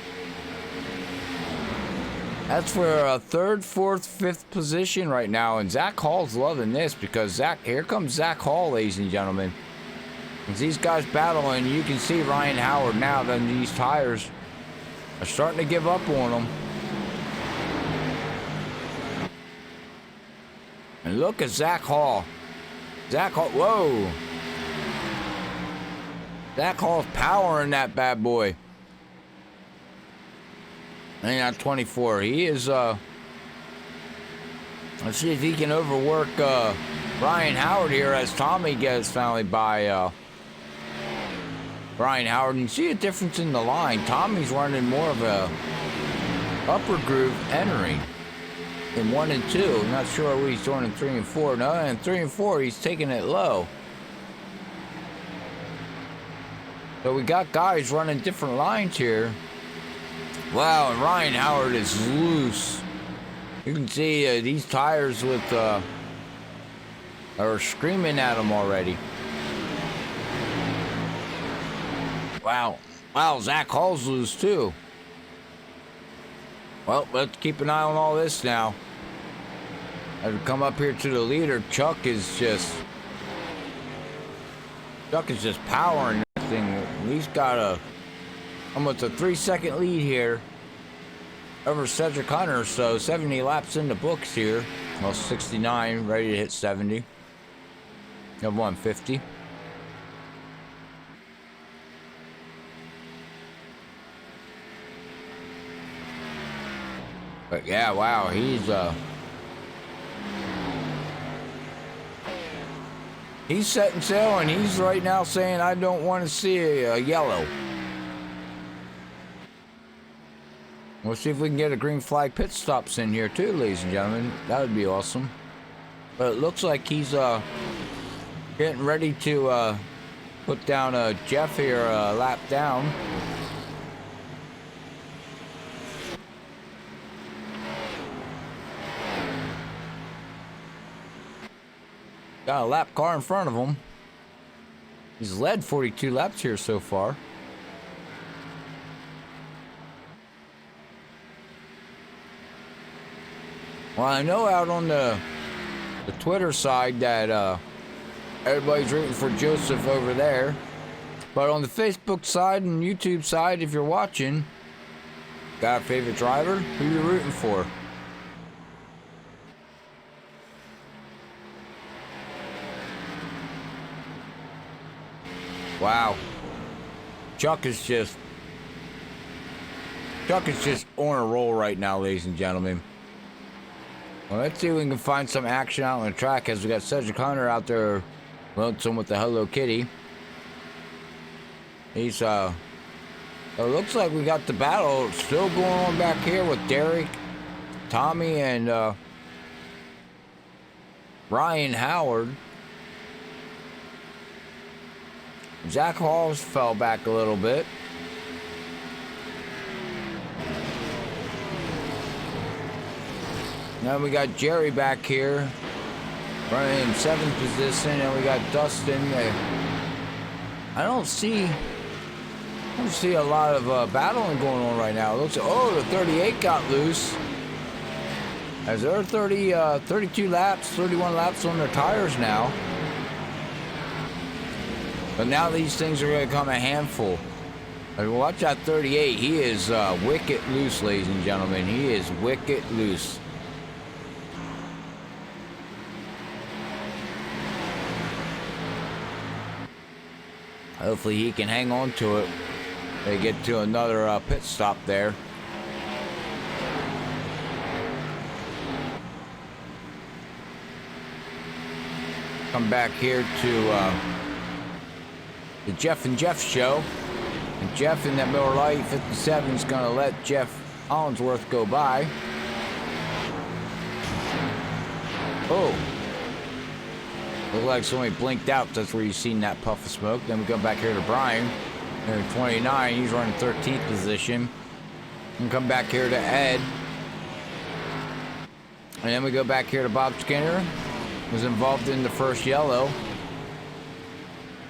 That's for a third, fourth, fifth position right now, and Zach Hall's loving this because here comes Zach Hall, ladies and gentlemen. As these guys battle, and you can see Ryan Howard now that these tires are starting to give up on him. And look at Zach Hall. Zach Hall, whoa. Zach Hall's powering that bad boy. And at 24, he is, let's see if he can overwork, Ryan Howard here as Tommy gets finally by, Ryan Howard. And you see a difference in the line. Tommy's running more of a upper groove entering in 1 and 2. I'm not sure what he's doing in 3 and 4. No, in 3 and 4, he's taking it low. So we got guys running different lines here. Wow, and Ryan Howard is loose. You can see these tires with are screaming at him already. Wow, Zach Hall's loose too. Well, let's keep an eye on all this now. As we come up here to the leader, Chuck is just powering that thing. He's got almost a 3-second lead here over Cedric Hunter, so 70 laps in the books here. Well, 69, ready to hit 70. Of 150. But yeah, wow, he's setting sail, and he's right now saying, I don't want to see a yellow. We'll see if we can get a green flag pit stops in here too, ladies and gentlemen. That would be awesome. But it looks like he's getting ready to put down Jeff here a lap down. Got a lap car in front of him. He's led 42 laps here so far. Well, I know out on the Twitter side that everybody's rooting for Joseph over there. But on the Facebook side and YouTube side, if you're watching, got a favorite driver? Who you rooting for? Wow. Chuck is just on a roll right now, ladies and gentlemen. Well, let's see if we can find some action out on the track as we got Cedric Hunter out there lonesome with the Hello Kitty. He's it looks like we got the battle still going on back here with Derek, Tommy, and Ryan Howard. Zach Halls fell back a little bit. Now we got Jerry back here running in 7th position, and we got Dustin. I don't see a lot of battling going on right now. It looks like, oh, the 38 got loose. As they're 32 laps, 31 laps on their tires now. But now these things are going to become a handful. Watch out, 38. He is wicked loose, ladies and gentlemen. He is wicked loose. Hopefully he can hang on to it. They get to another pit stop there. Come back here to the Jeff and Jeff show. And Jeff in that Miller Lite 57 is going to let Jeff Hollingsworth go by. Oh. Looked like somebody blinked out. That's where you seen that puff of smoke. Then we go back here to Brian. Here 29. He's running 13th position. And come back here to Ed. And then we go back here to Bob Skinner. Was involved in the first yellow.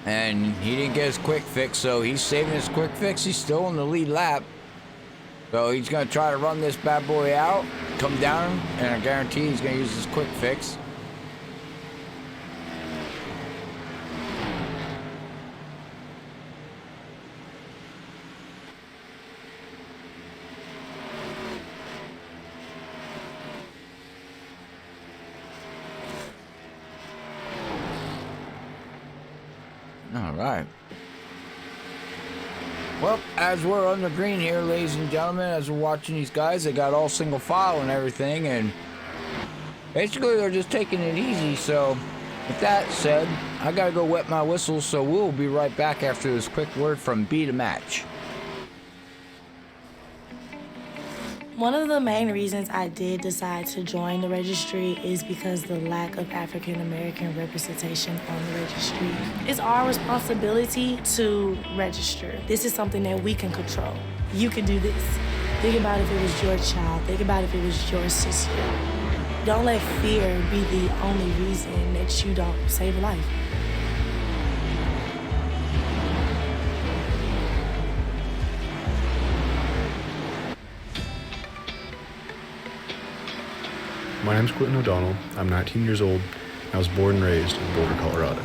And he didn't get his quick fix, so he's saving his quick fix. He's still in the lead lap. So he's going to try to run this bad boy out, come down, and I guarantee he's going to use his quick fix. All right. Well, as we're on the green here, ladies and gentlemen, as we're watching these guys, they got all single file and everything, and basically they're just taking it easy. So with that said, I gotta go wet my whistle, so we'll be right back after this quick word from B to Match. One of the main reasons I did decide to join the registry is because the lack of African American representation on the registry. It's our responsibility to register. This is something that we can control. You can do this. Think about if it was your child. Think about if it was your sister. Don't let fear be the only reason that you don't save a life. My name's Quentin O'Donnell. I'm 19 years old. I was born and raised in Boulder, Colorado.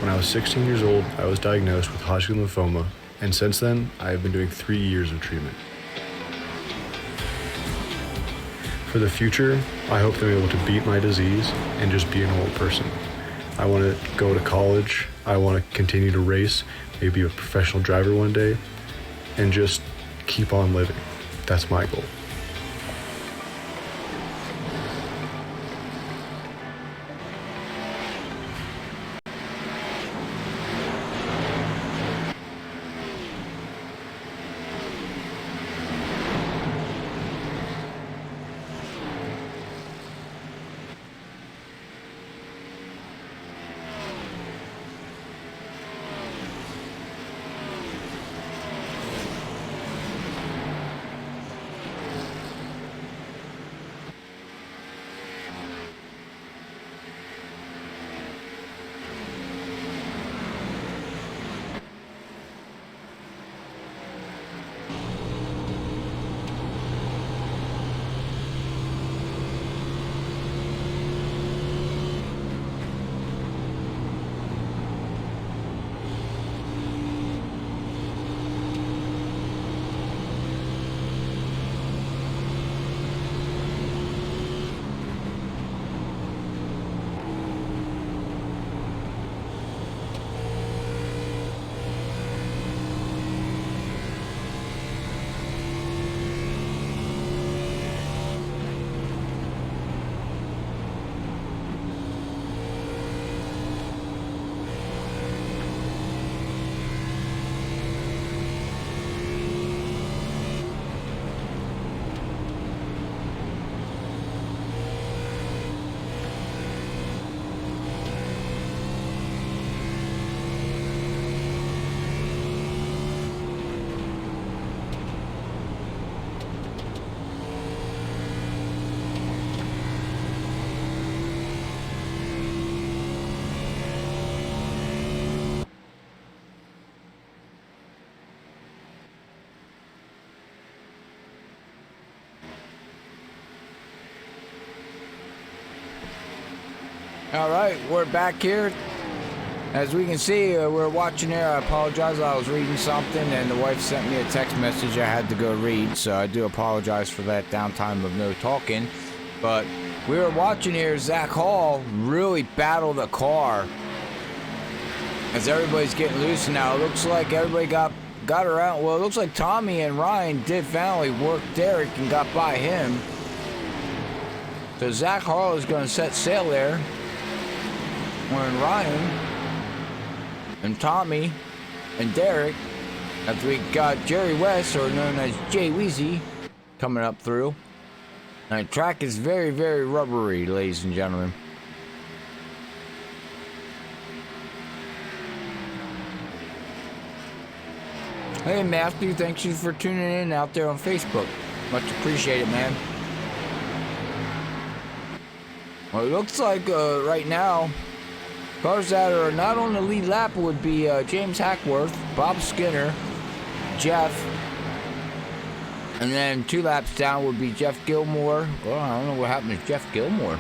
When I was 16 years old, I was diagnosed with Hodgkin lymphoma, and since then, I have been doing 3 years of treatment. For the future, I hope to be able to beat my disease and just be a normal person. I want to go to college. I want to continue to race, maybe be a professional driver one day, and just keep on living. That's my goal. All right, we're back here. As we can see, we're watching here. I apologize. I was reading something, and the wife sent me a text message I had to go read, so I do apologize for that downtime of no talking. But we were watching here Zach Hall really battle the car as everybody's getting loose now. It looks like everybody got around. Well, it looks like Tommy and Ryan did finally work Derek and got by him. So Zach Hall is going to set sail there. When Ryan and Tommy and Derek, as we got Jerry West, or known as Jay Weezy, coming up through. And the track is very, very rubbery, ladies and gentlemen. Hey Matthew, thank you for tuning in out there on Facebook. Much appreciated, man. Well, it looks like right now, cars that are not on the lead lap would be James Hackworth, Bob Skinner, Jeff, And then 2 laps down would be Jeff Gilmore. Well, I don't know what happened to Jeff Gilmore.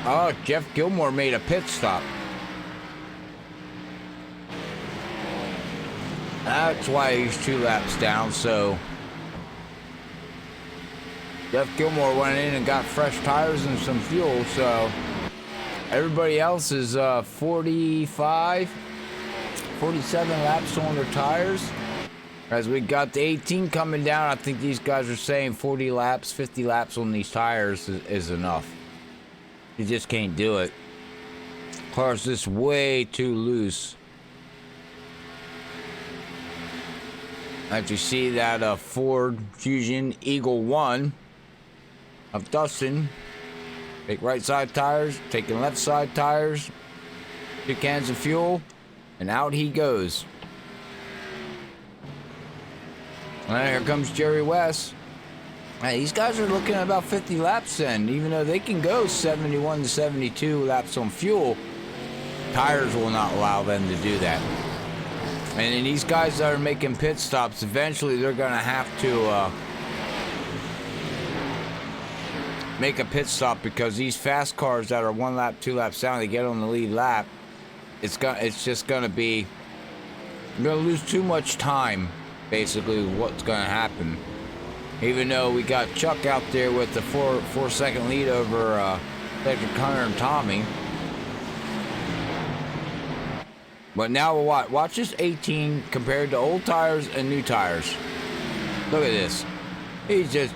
Oh, Jeff Gilmore made a pit stop. That's why he's 2 laps down, so Jeff Gilmore went in and got fresh tires and some fuel, so everybody else is 47 laps on their tires. As we got the 18 coming down, I think these guys are saying 40 laps, 50 laps on these tires is enough. You just can't do it. Car's just way too loose. As you see that Ford Fusion Eagle 1 of Dustin. Take right side tires, taking left side tires, 2 cans of fuel, and out he goes. And here comes Jerry West. Hey, these guys are looking at about 50 laps then. Even though they can go 71 to 72 laps on fuel, tires will not allow them to do that. And then these guys that are making pit stops, eventually they're going to have to make a pit stop, because these fast cars that are 1 lap, 2 laps down, they get on the lead lap. It's just going to be, you're going to lose too much time, basically, what's going to happen. Even though we got Chuck out there with the 4-second lead over Cedric Hunter and Tommy. But now we'll watch this 18 compared to old tires and new tires. Look at this. He's just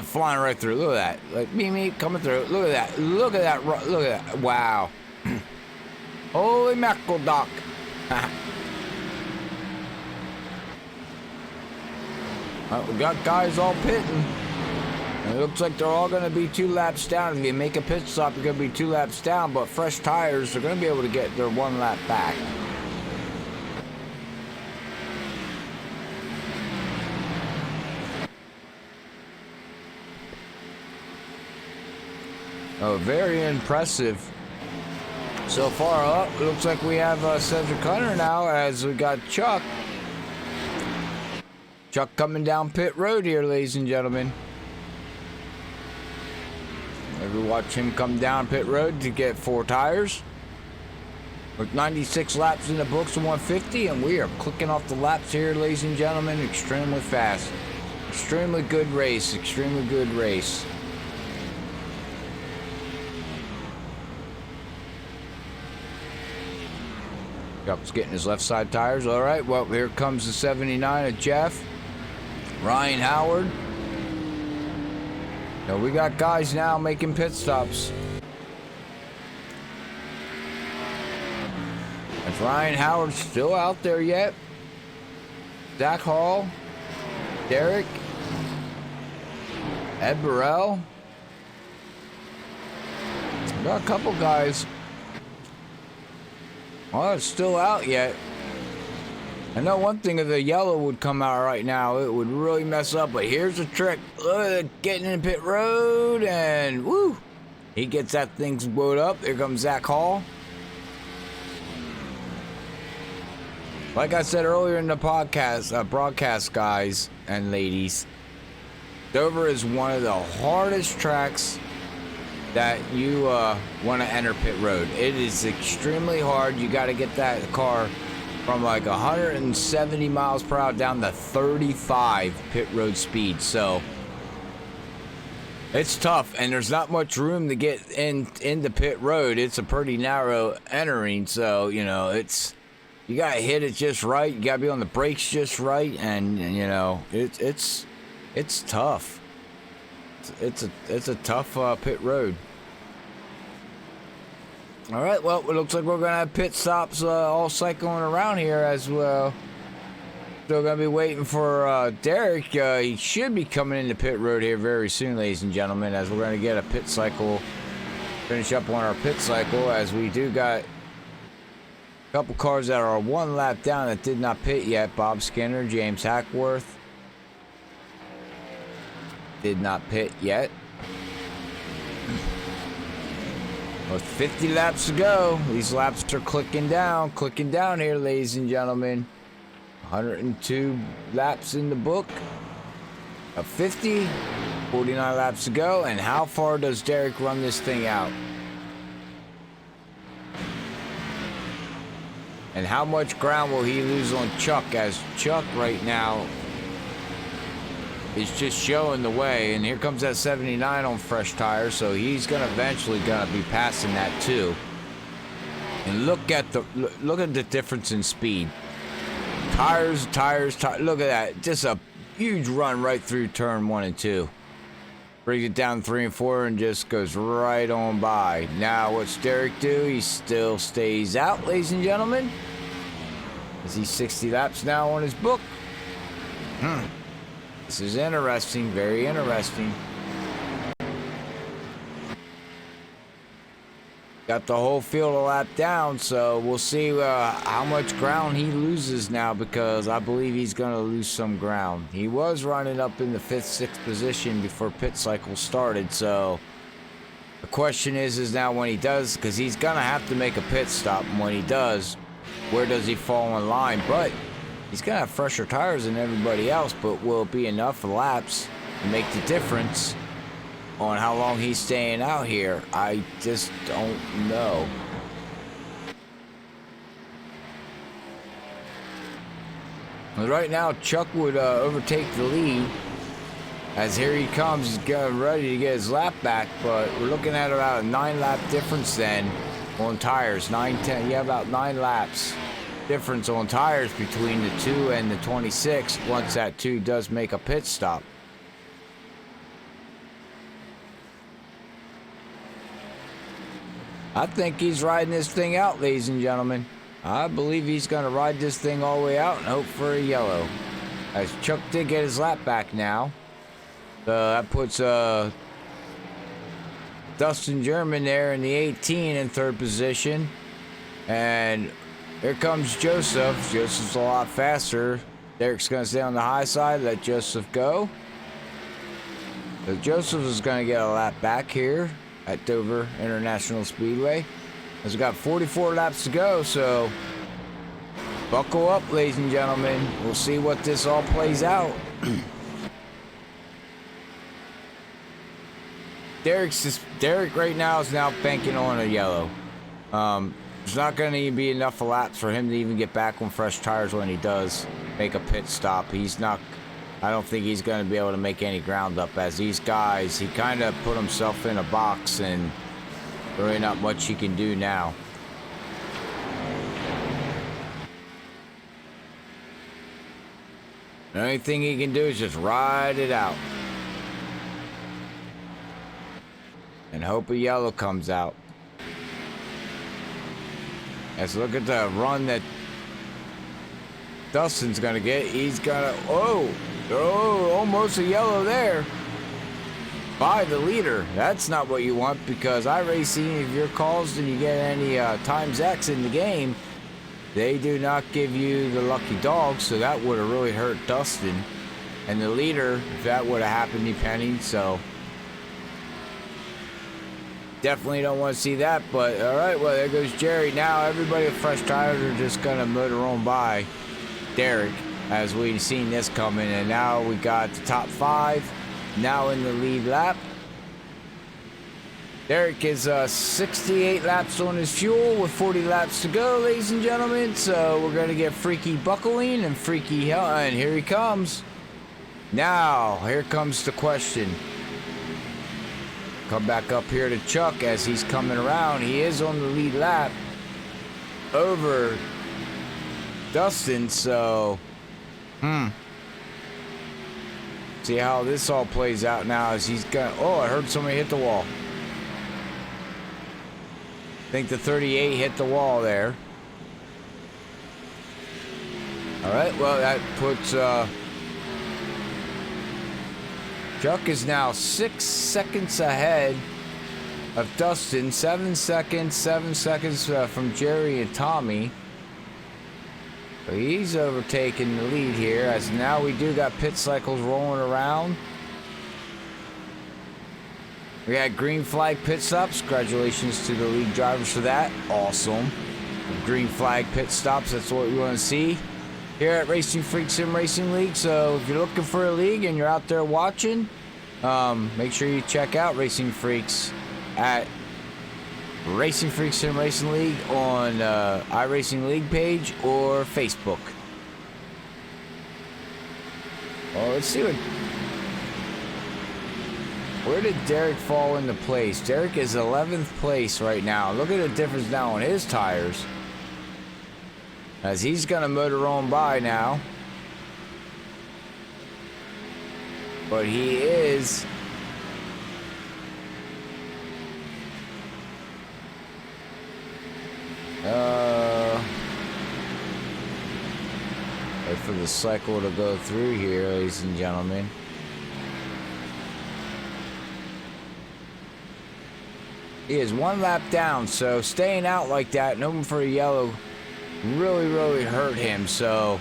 flying right through. Look at that. Like me coming through. Look at that. Look at that. Look at that. Wow. Holy mackerel, Doc. We got guys all pitting. And it looks like they're all going to be 2 laps down. If you make a pit stop, you're going to be 2 laps down, but fresh tires, they're going to be able to get their 1 lap back. Oh, very impressive. So far up, it looks like we have Cedric Hunter now, as we got Chuck. Chuck coming down pit road here, ladies and gentlemen. We watch him come down pit road to get 4 tires. With 96 laps in the books of 150, and we are clicking off the laps here, ladies and gentlemen, extremely fast. Extremely good race, extremely good race. Chuck's getting his left side tires. All right, well, here comes the 79 of Jeff. Ryan Howard. So we got guys now making pit stops. Is Ryan Howard still out there yet? Zach Hall, Derek, Ed Burrell. Got a couple guys. Well, it's still out yet. I know one thing, if the yellow would come out right now, it would really mess up, but here's the trick. Look at it, getting in pit road, and woo! He gets that thing blowed up. Here comes Zach Hall. Like I said earlier in the podcast, broadcast, guys and ladies, Dover is one of the hardest tracks that you want to enter pit road. It is extremely hard. You got to get that car from like 170 miles per hour down to 35 pit road speed. So it's tough, and there's not much room to get into pit road. It's a pretty narrow entering, so you know you gotta hit it just right. You gotta be on the brakes just right, and you know it's tough. It's a tough pit road. All right, well, it looks like we're gonna have pit stops all cycling around here as well. Still gonna be waiting for Derek. He should be coming into pit road here very soon, ladies and gentlemen, as we're gonna get a pit cycle, finish up on our pit cycle, as we do got a couple cars that are 1 lap down that did not pit yet. Bob Skinner, James Hackworth did not pit yet. With 50 laps to go, these laps are clicking down here, ladies and gentlemen. 102 laps in the book of 50, 49 laps to go. And how far does Derek run this thing out? And how much ground will he lose on Chuck, as Chuck right now is just showing the way. And here comes that 79 on fresh tires, so he's gonna eventually be passing that too. And look at the difference in speed. Tires. Look at that. Just a huge run right through turn 1 and 2. Brings it down 3 and 4 and just goes right on by. Now what's Derek do? He still stays out, ladies and gentlemen. Is he 60 laps now on his book? This is interesting, very interesting. Got the whole field a lap down, so we'll see how much ground he loses now, because I believe he's going to lose some ground. He was running up in the 5th, 6th position before pit cycle started, so the question is now when he does, because he's going to have to make a pit stop, and when he does, where does he fall in line? But he's going to have fresher tires than everybody else, but will it be enough laps to make the difference on how long he's staying out here? I just don't know. Right now, Chuck would overtake the lead, as here he comes. He's getting ready to get his lap back, but we're looking at about a 9-lap difference then on tires. 9, 10, yeah, about 9 laps difference on tires between the 2 and the 26 once that 2 does make a pit stop. I think he's riding this thing out, ladies and gentlemen. I believe he's going to ride this thing all the way out and hope for a yellow. As Chuck did get his lap back now. That puts Dustin German there in the 18 in 3rd position. And here comes Joseph. Joseph's a lot faster. Derek's going to stay on the high side, let Joseph go. So Joseph is going to get a lap back here at Dover International Speedway, as we got 44 laps to go, so buckle up, ladies and gentlemen. We'll see what this all plays out. Derek right now is now banking on a yellow. There's not going to be enough laps for him to even get back on fresh tires when he does make a pit stop. I don't think he's going to be able to make any ground up, as these guys, he kind of put himself in a box and really not much he can do now. The only thing he can do is just ride it out and hope a yellow comes out. Let's look at the run that Dustin's going to get. He's going to, almost a yellow there by the leader. That's not what you want, because iRacing, if you're caused and you get any times X in the game, they do not give you the lucky dog, so that would have really hurt Dustin and the leader if that would have happened, depending. So definitely don't want to see that. But all right, well, there goes Jerry. Now everybody with fresh tires are just gonna motor on by Derek, as we've seen this coming. And now we got the top 5 now in the lead lap. Derek is 68 laps on his fuel with 40 laps to go, ladies and gentlemen. So we're going to get freaky buckling and freaky hell. And here he comes. Now, here comes the question. Come back up here to Chuck as he's coming around. He is on the lead lap over Dustin, so see how this all plays out now as he's got, I heard somebody hit the wall. I think the 38 hit the wall there. All right, well, that puts Chuck is now 6 seconds ahead of Dustin. 7 seconds from Jerry and Tommy. So he's overtaking the lead here, as now we do got pit cycles rolling around. We had green flag pit stops. Congratulations to the league drivers for that. Awesome. Green flag pit stops, that's what we want to see here at Racing Freaks Sim Racing League. So if you're looking for a league and you're out there watching, make sure you check out Racing Freaks at Racing Freaks Sim Racing League on iRacing League page or Facebook. Well, let's see where did Derek fall into place? Derek is 11th place right now. Look at the difference now on his tires, as he's gonna motor on by now. But he is wait for the cycle to go through here, ladies and gentlemen. He is 1 lap down, so staying out like that and hoping for a yellow really hurt him. So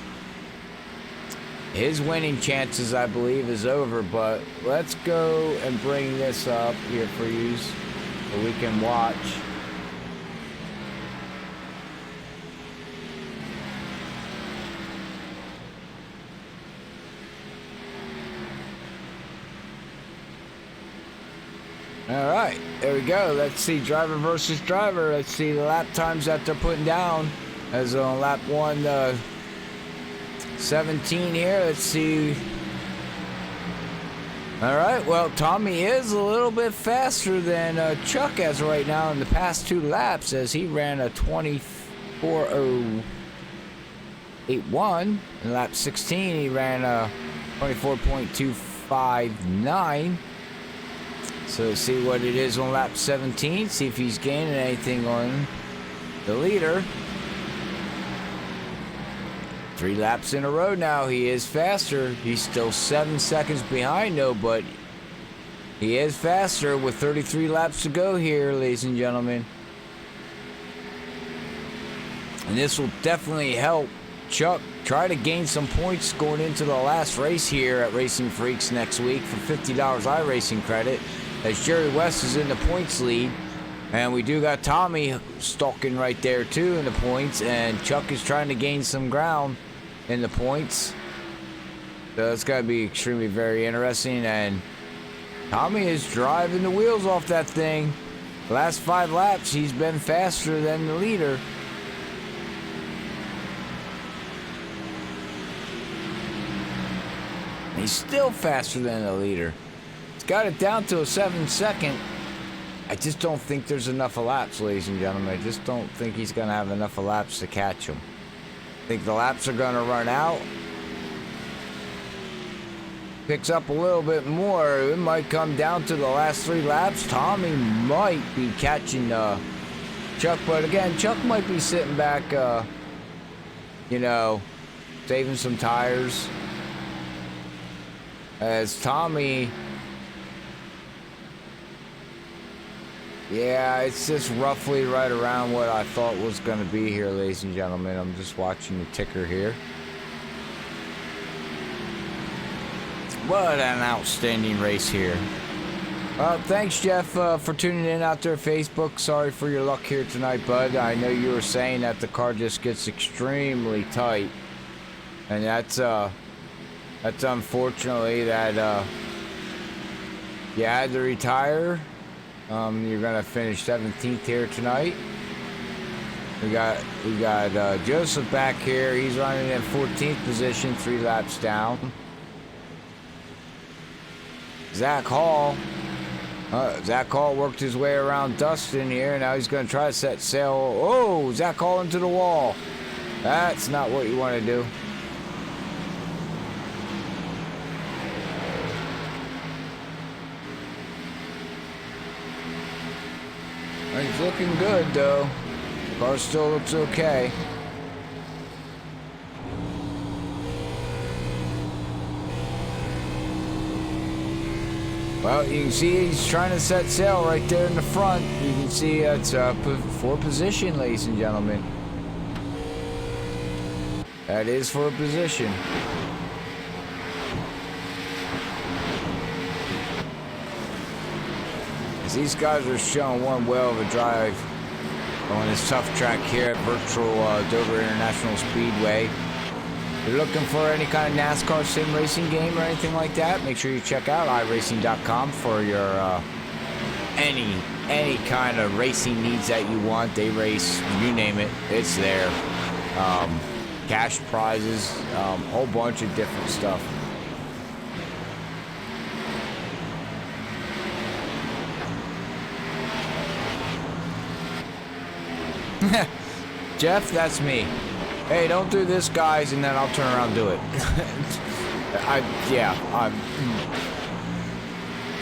his winning chances, I believe, is over. But let's go and bring this up here for you so we can watch. All right, there we go. Let's see driver versus driver. Let's see the lap times that they're putting down. As on lap 1:17 here. Let's see. All right, well, Tommy is a little bit faster than Chuck as right now in the past 2 laps, as he ran a 24:081. In lap 16, he ran a 24.259. So let's see what it is on lap 17. See if he's gaining anything on the leader. 3 laps in a row now. He is faster. He's still 7 seconds behind though, but he is faster with 33 laps to go here, ladies and gentlemen. And this will definitely help Chuck try to gain some points going into the last race here at Racing Freaks next week for $50 iRacing credit, as Jerry West is in the points lead. And we do got Tommy stalking right there too in the points, and Chuck is trying to gain some ground in the points. So it's got to be extremely very interesting, and Tommy is driving the wheels off that thing. The last 5 laps he's been faster than the leader. He's still faster than the leader. He's got it down to a 7-second. I just don't think there's enough laps, ladies and gentlemen. I just don't think he's going to have enough laps to catch him. I think the laps are going to run out. Picks up a little bit more. It might come down to the last 3 laps. Tommy might be catching Chuck, but again, Chuck might be sitting back, you know, saving some tires. As Tommy... Yeah, it's just roughly right around what I thought was going to be here, ladies and gentlemen. I'm just watching the ticker here. What an outstanding race here. Thanks, Jeff, for tuning in out there, Facebook. Sorry for your luck here tonight, bud. I know you were saying that the car just gets extremely tight. And that's unfortunately that you had to retire. You're gonna finish 17th here tonight. We got Joseph back here. He's running in 14th position, 3 laps down. Zach Hall worked his way around Dustin here. Now he's gonna try to set sail. Oh, Zach Hall into the wall. That's not what you want to do. He's looking good though. Car still looks okay. Well, you can see he's trying to set sail right there in the front. You can see it's for position, ladies and gentlemen. That is for a position. These guys are showing one well of a drive on this tough track here at virtual Dover International Speedway. If you're looking for any kind of NASCAR sim racing game or anything like that, make sure you check out iRacing.com for your any kind of racing needs that you want. They race, you name it, it's there. Cash prizes, whole bunch of different stuff. Jeff, that's me. Hey, don't do this, guys, and then I'll turn around and do it.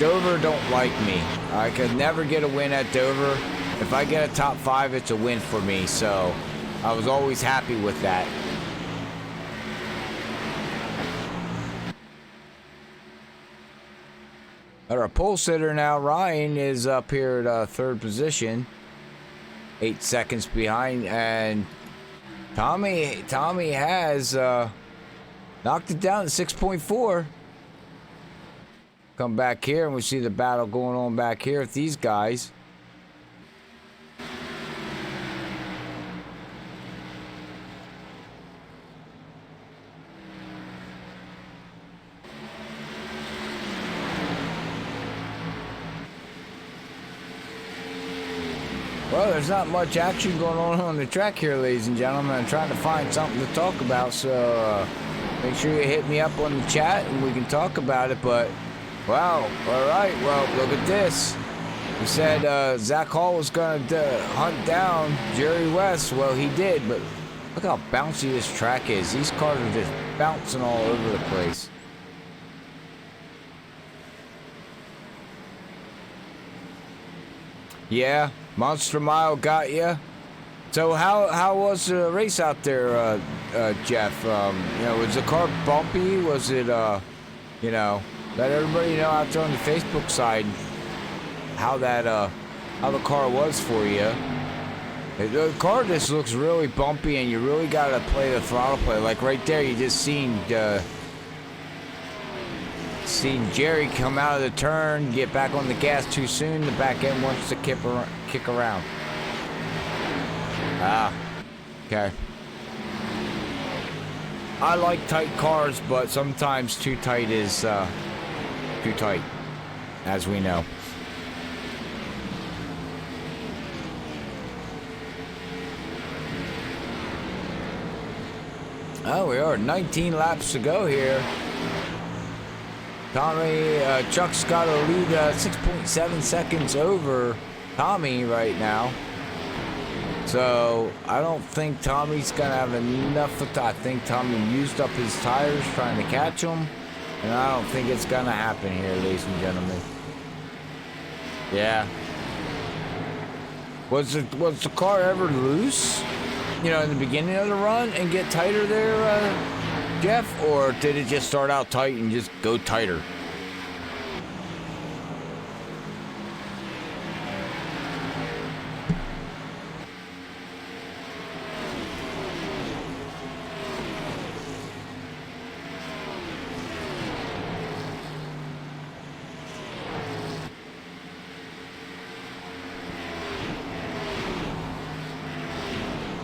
Dover don't like me. I could never get a win at Dover. If I get a top 5, it's a win for me, so I was always happy with that. Our pole sitter now, Ryan, is up here at 3rd position. 8 seconds behind, and Tommy has knocked it down to 6.4. Come back here and we see the battle going on back here with these guys. Well, there's not much action going on the track here, ladies and gentlemen. I'm trying to find something to talk about, so make sure you hit me up on the chat and we can talk about it. But, wow, all right, well, look at this. You said Zach Hall was going to hunt down Jerry West. Well, he did, but look how bouncy this track is. These cars are just bouncing all over the place. Yeah. Monster Mile got you. So how was the race out there, Jeff? Was the car bumpy? Was it, let everybody know out there on the Facebook side how the car was for you. The car just looks really bumpy, and you really got to play the throttle play. Like right there, you just seen Jerry come out of the turn, get back on the gas too soon. The back end wants to kick around. Ah, okay. I like tight cars, but sometimes too tight is too tight, as we know. Oh, we are 19 laps to go here. Chuck's got a lead 6.7 seconds over Tommy right now. So I don't think Tommy's going to have enough of that. I think Tommy used up his tires trying to catch him. And I don't think it's going to happen here, ladies and gentlemen. Yeah. Was the car ever loose? In the beginning of the run and get tighter there, Jeff? Or did it just start out tight and just go tighter?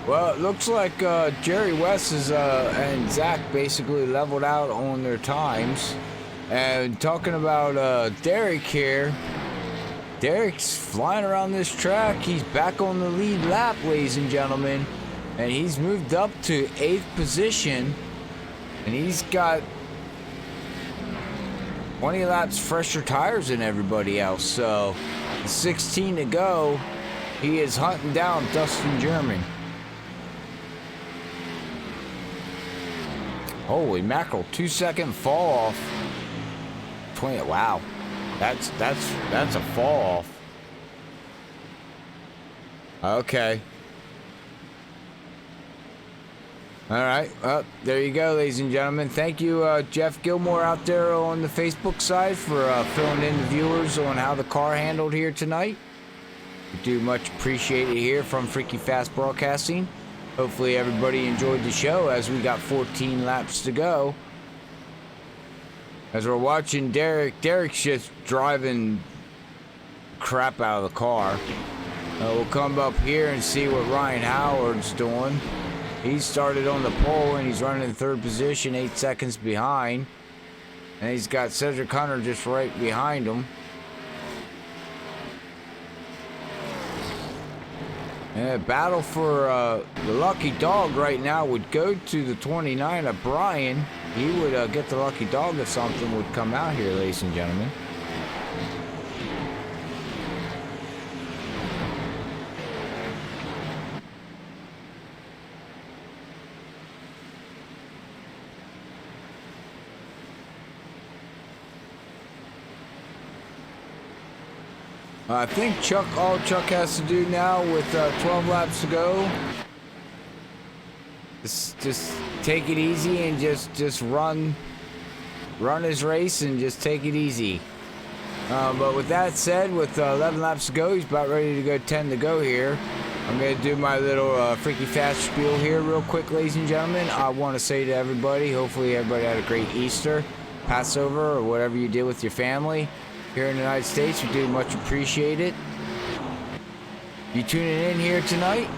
Well, it looks like Jerry West and Zach basically leveled out on their times. And talking about Derek here, Derek's flying around this track. He's back on the lead lap, ladies and gentlemen. And he's moved up to 8th position. And he's got 20 laps fresher tires than everybody else. So, 16 to go. He is hunting down Dustin German. Holy mackerel, 2-second fall off. 20, wow. That's a fall off. Okay. All right, well, there you go, ladies and gentlemen. Thank you, Jeff Gilmore out there on the Facebook side for filling in the viewers on how the car handled here tonight. We do much appreciate it here from Freaky Fast Broadcasting. Hopefully everybody enjoyed the show as we got 14 laps to go. As we're watching Derek's just driving crap out of the car. We'll come up here and see what Ryan Howard's doing. He started on the pole and he's running in third position, 8 seconds behind. And he's got Cedric Hunter just right behind him. And battle for the lucky dog right now would go to the 29 of Brian. He would get the lucky dog if something would come out here, ladies and gentlemen. I think all Chuck has to do now with 12 laps to go is just take it easy and just run his race and just take it easy. But with that said, with 11 laps to go, he's about ready to go 10 to go here. I'm going to do my little freaky fast spiel here real quick, ladies and gentlemen. I want to say to everybody, hopefully everybody had a great Easter, Passover, or whatever you did with your family. Here in the United States, we do much appreciate it. You tuning in here tonight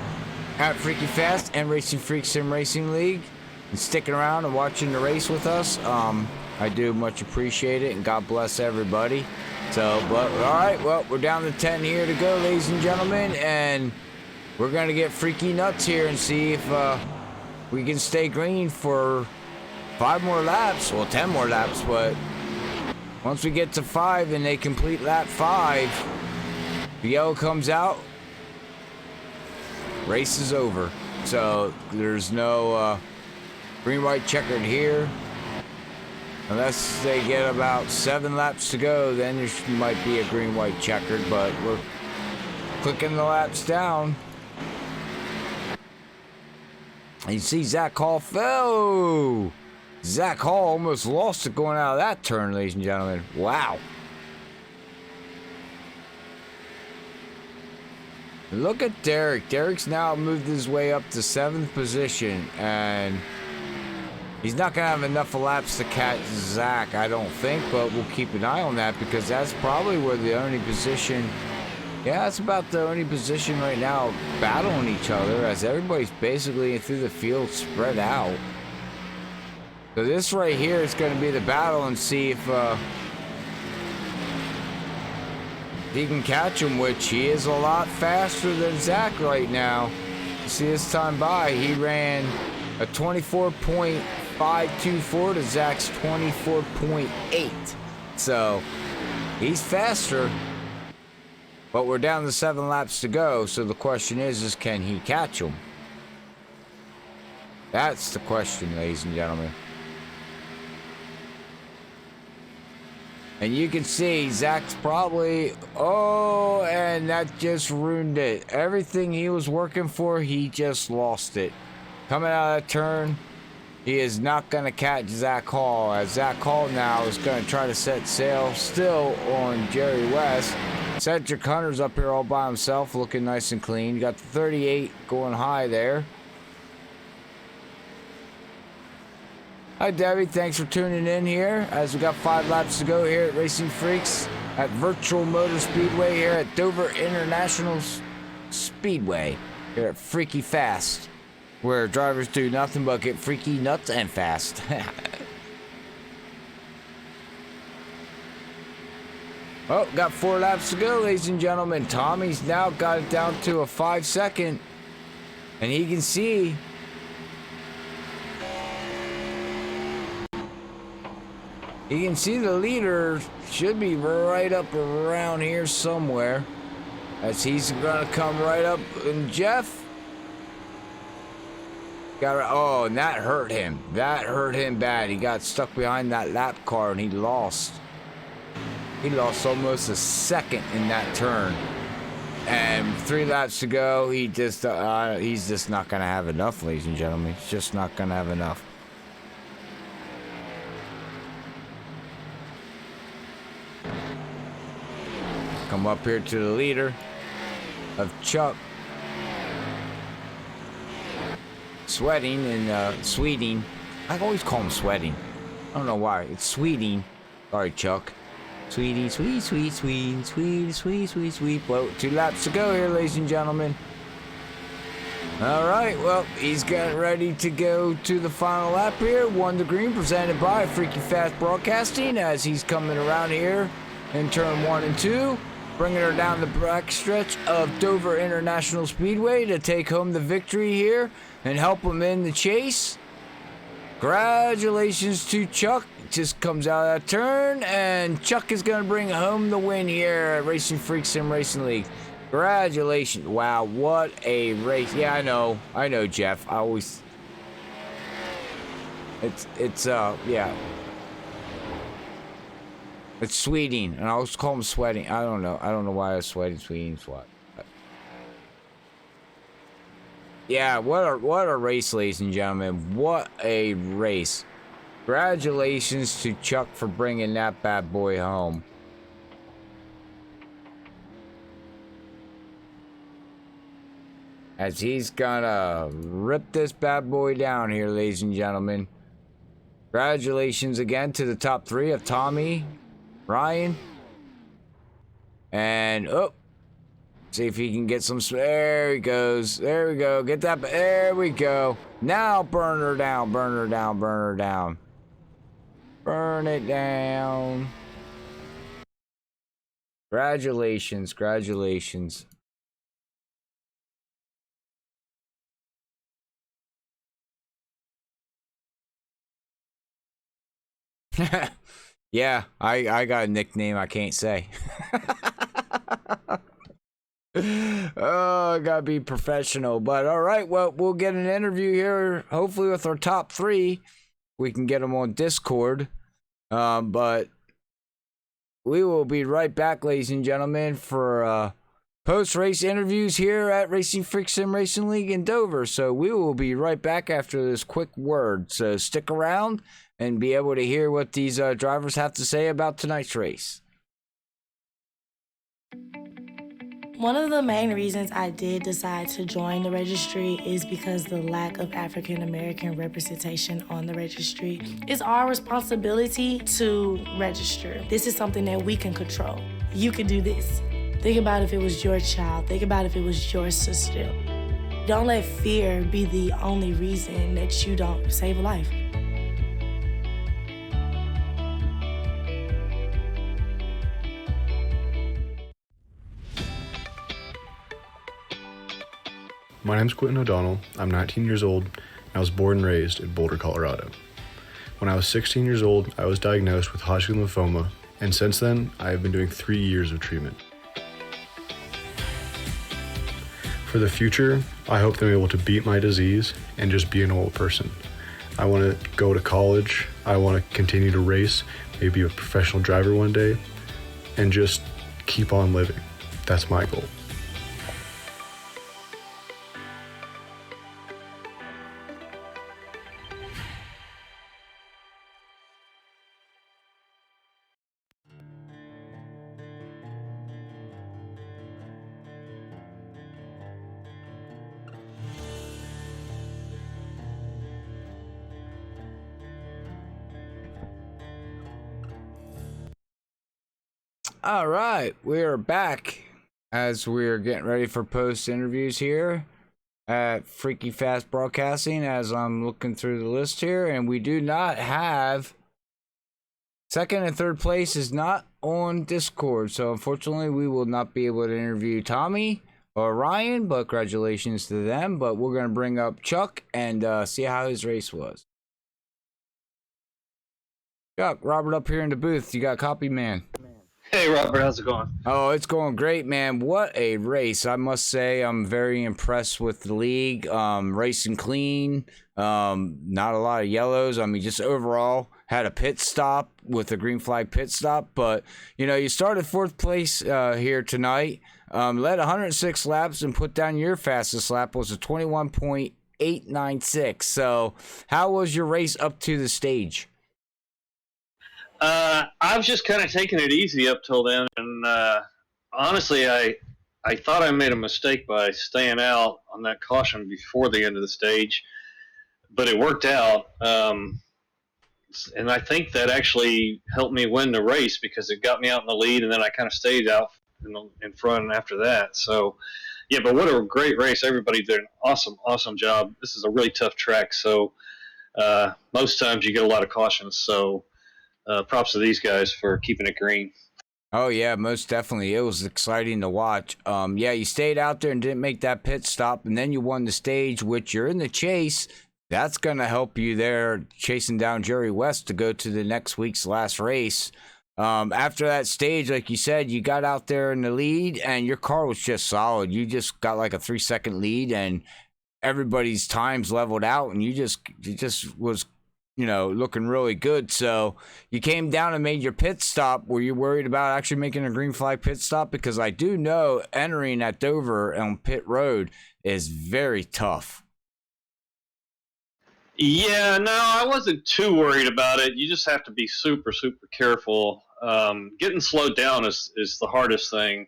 at Freaky Fast and Racinfreeks Sim Racing League and sticking around and watching the race with us. I do much appreciate it, and God bless everybody. So, but all right, well, we're down to 10 here to go, ladies and gentlemen, and we're gonna get freaky nuts here and see if we can stay green for 5 more laps. Well, 10 more laps, but once we get to 5 and they complete lap 5, the yellow comes out, race is over. So there's no green, white, checkered here. Unless they get about 7 laps to go, then there might be a green, white, checkered, but we're clicking the laps down. And you see Zach Hall fell. Zach Hall almost lost it going out of that turn, ladies and gentlemen. Wow. Look at Derek. Derek's now moved his way up to 7th position, and he's not going to have enough laps to catch Zach, I don't think, but we'll keep an eye on that because that's probably where the only position... Yeah, that's about the only position right now battling each other, as everybody's basically through the field spread out. So this right here is going to be the battle and see if he can catch him, which he is a lot faster than Zach right now. You see this time by, he ran a 24.524 to Zach's 24.8. So he's faster, but we're down to 7 laps to go. So the question is can he catch him? That's the question, ladies and gentlemen. And you can see Zach's probably, oh, and that just ruined it. Everything he was working for, he just lost it. Coming out of that turn, he is not going to catch Zach Hall, as Zach Hall now is going to try to set sail still on Jerry West. Cedric Hunter's up here all by himself, looking nice and clean. You got the 38 going high there. Hi Debbie, thanks for tuning in here as we got 5 laps to go here at Racinfreeks at Virtual Motor Speedway here at Dover International Speedway here at Freaky Fast, where drivers do nothing but get freaky, nuts, and fast. Oh, got 4 laps to go, ladies and gentlemen. Tommy's now got it down to a 5-second, and he can see the leader should be right up around here somewhere, as he's gonna come right up. And Jeff got, oh, and that hurt him. That hurt him bad. He got stuck behind that lap car and he lost almost a second in that turn. And 3 laps to go. He's just not gonna have enough, ladies and gentlemen. He's just not gonna have enough. Come up here to the leader of Chuck. Sweating and Sweeting. I always call him Sweating. I don't know why. It's Sweeting. Sorry, Chuck. Sweetie, sweet, sweet, sweet, sweet, sweet, sweet, sweet. Well, 2 laps to go here, ladies and gentlemen. All right, well, he's getting ready to go to the final lap here. 1 to green, presented by Freaky Fast Broadcasting, as he's coming around here in turn 1 and 2, bringing her down the backstretch of Dover International Speedway to take home the victory here and help him in the chase. Congratulations to Chuck. Just comes out of that turn, and Chuck is going to bring home the win here at Racinfreeks Sim Racing League. Congratulations. Wow, what a race. Yeah, I know, Jeff. I always... yeah. It's Sweeting, and I always call him Sweating. I don't know why I was sweating. Sweeting's what. Yeah, what a race, ladies and gentlemen. What a race. Congratulations to Chuck for bringing that bad boy home. As he's gonna rip this bad boy down here, ladies and gentlemen. Congratulations again to the top 3 of Tommy, Ryan, and see if he can get some. There he goes. There we go. Get that. There we go. Now burn her down. Burn her down. Burn her down. Burn it down. Congratulations. Congratulations. Yeah, I got a nickname I can't say. Oh, I gotta be professional. But all right, well, we'll get an interview here, hopefully with our top 3. We can get them on Discord. But we will be right back, ladies and gentlemen, for post-race interviews here at Racinfreeks Sim Racing League in Dover. So we will be right back after this quick word. So stick around and be able to hear what these drivers have to say about tonight's race. One of the main reasons I did decide to join the registry is because the lack of African American representation on the registry. It's our responsibility to register. This is something that we can control. You can do this. Think about if it was your child. Think about if it was your sister. Don't let fear be the only reason that you don't save a life. My name's Quentin O'Donnell. I'm 19 years old, and I was born and raised in Boulder, Colorado. When I was 16 years old, I was diagnosed with Hodgkin lymphoma, and since then, I have been doing 3 years of treatment. For the future, I hope that I'm able to beat my disease and just be a normal person. I want to go to college, I want to continue to race, maybe be a professional driver one day, and just keep on living. That's my goal. All right, we are back as we're getting ready for post interviews here at Freaky Fast Broadcasting. As I'm looking through the list here, and we do not have second and third place is not on Discord, so unfortunately we will not be able to interview Tommy or Ryan, but congratulations to them. But we're going to bring up Chuck and see how his race was. Chuck, Robert up here in the booth. You got a copy, man? Hey, Robert, how's it going? Oh, it's going great, man. What a race. I must say I'm very impressed with the league. Racing clean. Not a lot of yellows. I mean, just overall had a pit stop with a green flag pit stop. But, you know, you started 4th place here tonight. Led 106 laps and put down your fastest lap was a 21.896. So how was your race up to the stage? I was just kind of taking it easy up till then, and honestly, I thought I made a mistake by staying out on that caution before the end of the stage, but it worked out. and I think that actually helped me win the race because it got me out in the lead, and then I kind of stayed out in front after that. So, yeah, but what a great race! Everybody did an awesome job. This is a really tough track, so most times you get a lot of cautions. So, props to these guys for keeping it green. Oh yeah, most definitely. It was exciting to watch. Yeah, you stayed out there and didn't make that pit stop, and then you won the stage, which you're in the chase. That's gonna help you there, chasing down Jerry West to go to the next week's last race. After that stage, like you said, you got out there in the lead, and your car was just solid. You just got like a 3-second lead, and everybody's times leveled out, and you just was, looking really good. So you came down and made your pit stop. Were you worried about actually making a green flag pit stop? Because I do know entering at Dover on pit road is very tough. Yeah, no, I wasn't too worried about it. You just have to be super careful. Getting slowed down is the hardest thing.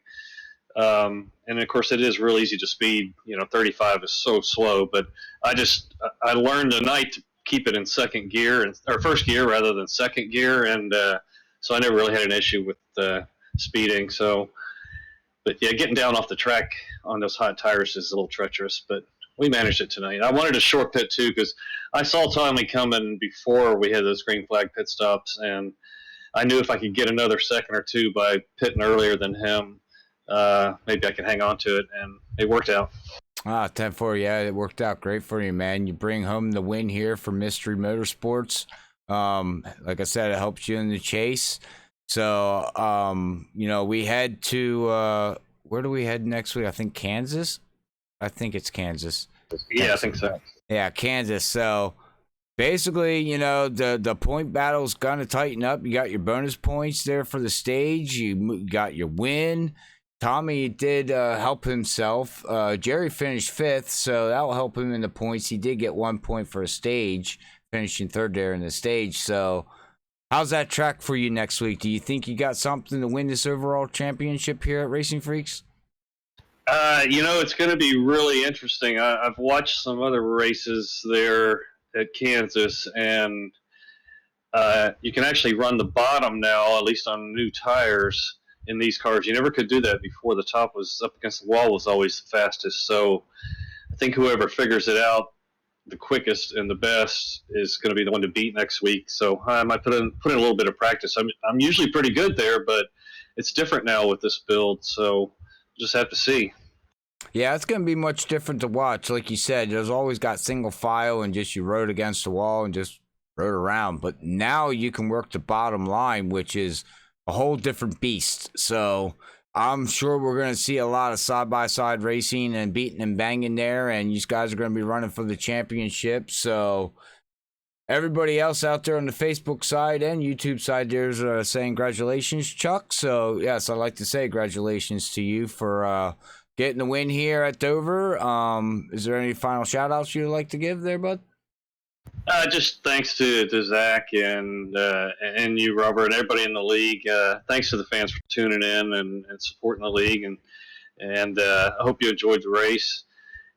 And of course, it is real easy to speed. 35 is so slow. But I learned tonight to keep it in second gear or first gear rather than second gear, and so I never really had an issue with speeding. So, but yeah, getting down off the track on those hot tires is a little treacherous, but we managed it tonight. I wanted a short pit too because I saw Tommy coming before we had those green flag pit stops, and I knew if I could get another second or two by pitting earlier than him, maybe I could hang on to it, and it worked out. 10-4, yeah, it worked out great for you, man. You bring home the win here for Mystery Motorsports. Like I said, it helps you in the chase. So, we head to, where do we head next week? I think Kansas. I think it's Kansas. Yeah, I think so. Yeah, Kansas. So basically, the point battle's gonna tighten up. You got your bonus points there for the stage. You got your win. Tommy did help himself. Jerry finished 5th, so that'll help him in the points. He did get 1 point for a stage, finishing 3rd there in the stage. So how's that track for you next week? Do you think you got something to win this overall championship here at Racinfreeks? It's going to be really interesting. I've watched some other races there at Kansas, and you can actually run the bottom now, at least on new tires in these cars. You never could do that before. The top was up against the wall was always the fastest. So I think whoever figures it out the quickest and the best is going to be the one to beat next week. So I might put in a little bit of practice. I'm usually pretty good there, but it's different now with this build. So just have to see. Yeah, it's going to be much different to watch. Like you said, there's always got single file and just you rode against the wall and just rode around. But now you can work the bottom line, which is a whole different beast. So I'm sure we're going to see a lot of side-by-side racing and beating and banging there. And you guys are going to be running for the championship. So everybody else out there on the Facebook side and YouTube side, there's saying congratulations, Chuck. So, yes, I'd like to say congratulations to you for getting the win here at Dover. Is there any final shout-outs you'd like to give there, bud? Just thanks to Zach and you, Robert, and everybody in the league. Thanks to the fans for tuning in and supporting the league. And I hope you enjoyed the race.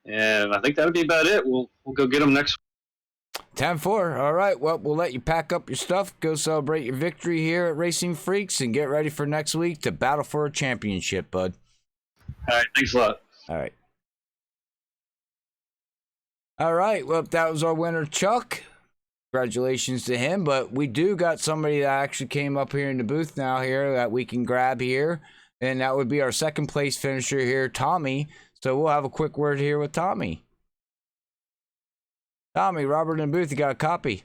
And I think that'll be about it. We'll go get them next week. 10-4. All right. Well, we'll let you pack up your stuff, go celebrate your victory here at Racinfreeks, and get ready for next week to battle for a championship, bud. All right. Thanks a lot. All right. All right. Well, that was our winner, Chuck. Congratulations to him. But we do got somebody that actually came up here in the booth now here that we can grab here. And that would be our second place finisher here, Tommy. So we'll have a quick word here with Tommy. Tommy, Robert in the booth, you got a copy.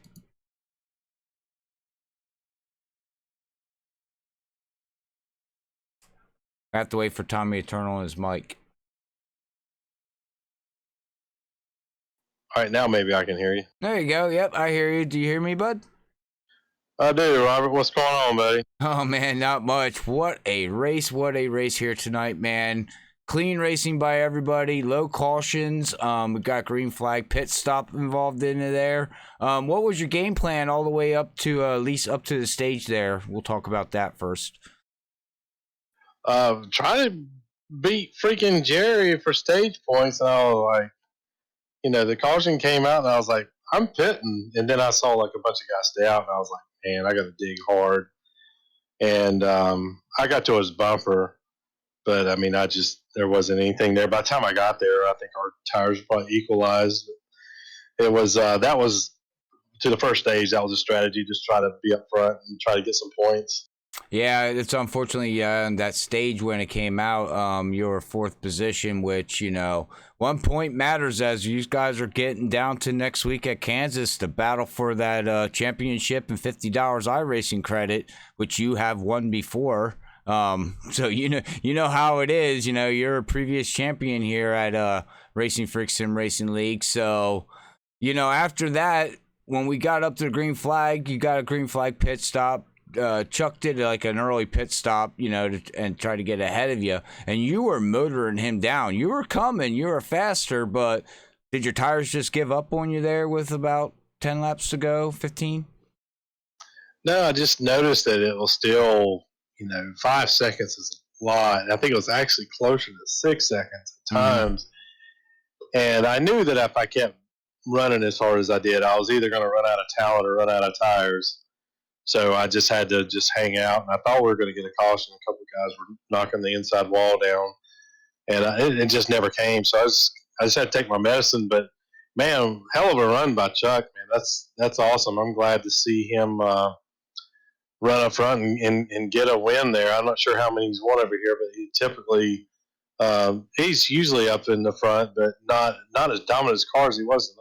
I have to wait for Tommy to turn on his mic. All right, now maybe I can hear you. There you go. Yep, I hear you. Do you hear me, bud? I do, Robert. What's going on, buddy? Oh, man, not much. What a race. What a race here tonight, man. Clean racing by everybody. Low cautions. We got green flag pit stop involved in there. What was your game plan all the way up to at least up to the stage there? We'll talk about that first. Trying to beat freaking Jerry for stage points. And I was like, the caution came out, and I was like, I'm pitting, and then I saw like a bunch of guys stay out, and I was like, man, I got to dig hard. And I got to his bumper, but I mean, there wasn't anything there. By the time I got there, I think our tires were probably equalized. It was that was to the first stage. That was a strategy, just try to be up front and try to get some points. Yeah, it's unfortunately that stage when it came out, you were fourth position, which, 1 point matters as you guys are getting down to next week at Kansas to battle for that championship and $50 iRacing credit, which you have won before. So you know how it is. You're a previous champion here at Racinfreeks Sim Racing League. So, after that, when we got up to the green flag, you got a green flag pit stop. Chuck did like an early pit stop, and try to get ahead of you, and you were motoring him down. You were coming, you were faster, but did your tires just give up on you there with about 10 laps to go, 15? No, I just noticed that it was still, 5 seconds is a lot. I think it was actually closer to 6 seconds at times. And I knew that if I kept running as hard as I did, I was either going to run out of talent or run out of tires. So I just had to hang out, and I thought we were going to get a caution. A couple of guys were knocking the inside wall down, and it just never came. So I just had to take my medicine. But man, hell of a run by Chuck, man. That's awesome. I'm glad to see him run up front and get a win there. I'm not sure how many he's won over here, but he typically he's usually up in the front, but not as dominant as car as he was tonight.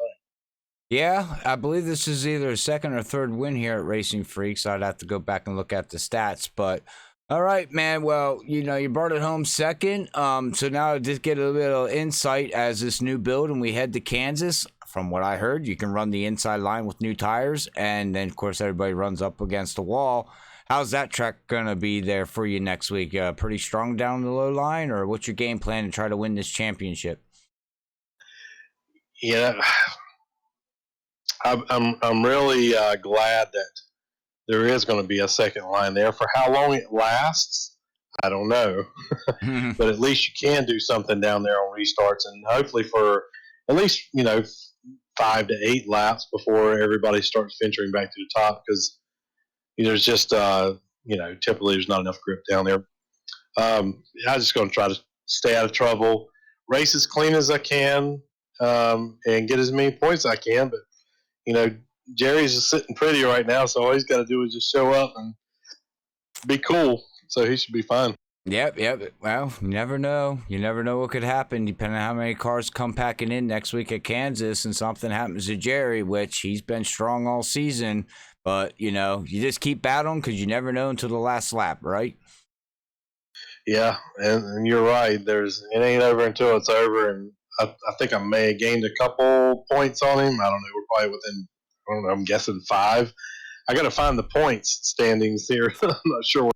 Yeah, I believe this is either a second or third win here at Racinfreeks. I'd have to go back and look at the stats, but all right, man. Well, you brought it home second. So now just get a little insight as this new build and we head to Kansas. From what I heard, you can run the inside line with new tires, and then of course everybody runs up against the wall. How's that track gonna be there for you next week? Pretty strong down the low line, or what's your game plan to try to win this championship? Yeah. I'm really glad that there is going to be a second line there. For how long it lasts, I don't know. But at least you can do something down there on restarts, and hopefully for at least 5 to 8 laps before everybody starts venturing back to the top, because there's just typically there's not enough grip down there. I'm just going to try to stay out of trouble, race as clean as I can, and get as many points as I can, but Jerry's just sitting pretty right now, so all he's got to do is just show up and be cool. So he should be fine. Yep. Well, you never know. You never know what could happen depending on how many cars come packing in next week at Kansas and something happens to Jerry, which he's been strong all season. But, you just keep battling because you never know until the last lap, right? Yeah, and you're right. It ain't over until it's over, and I think I may have gained a couple points on him. I don't know. We're probably within, I don't know, I'm guessing 5. I got to find the points standings here. I'm not sure.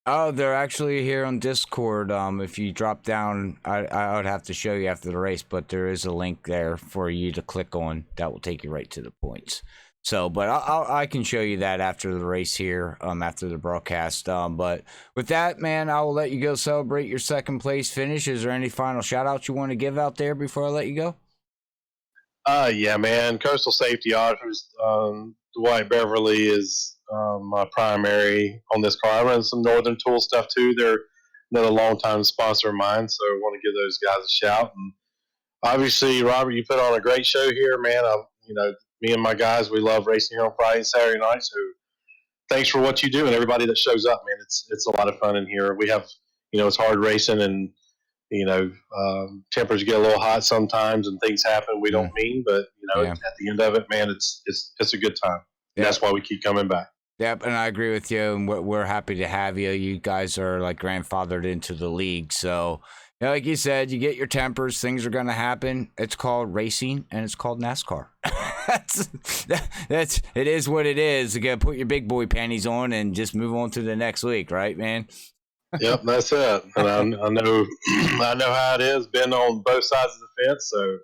Oh, they're actually here on Discord. If you drop down, I would have to show you after the race, but there is a link there for you to click on that will take you right to the points. So, but I can show you that after the race here, after the broadcast. But with that, man, I will let you go celebrate your second place finish. Is there any final shout outs you want to give out there before I let you go? Yeah, man. Coastal Safety Autos, Dwight Beverly is my primary on this car. I run some Northern Tool stuff too. They're another longtime sponsor of mine, so I want to give those guys a shout. And obviously, Robert, you put on a great show here, man. Me and my guys, we love racing here on Friday and Saturday night. So thanks for what you do and everybody that shows up, man. It's a lot of fun in here. We have, it's hard racing, and tempers get a little hot sometimes and things happen we don't mean, but at the end of it, man, it's a good time. Yeah. That's why we keep coming back. Yep, and I agree with you, and we're happy to have you. You guys are like grandfathered into the league, so like you said, you get your tempers, things are going to happen. It's called racing, and it's called NASCAR. It is what it is. You got to put your big boy panties on and just move on to the next week, right, man? Yep, that's it. And I know how it is. Been on both sides of the fence, so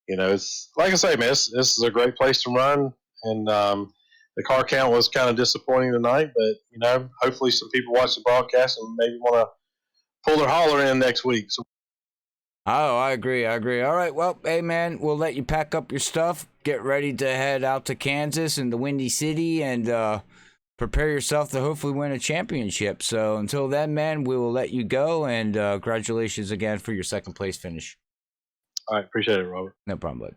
it's like I say, man. This is a great place to run, and the car count was kind of disappointing tonight, but hopefully some people watch the broadcast and maybe want to pull their holler in next week. So Oh, I agree. All right, well, hey, man, we'll let you pack up your stuff, get ready to head out to Kansas and the Windy City, and prepare yourself to hopefully win a championship. So until then, man, we will let you go, and congratulations again for your second place finish. All right, appreciate it, Robert. No problem, bud.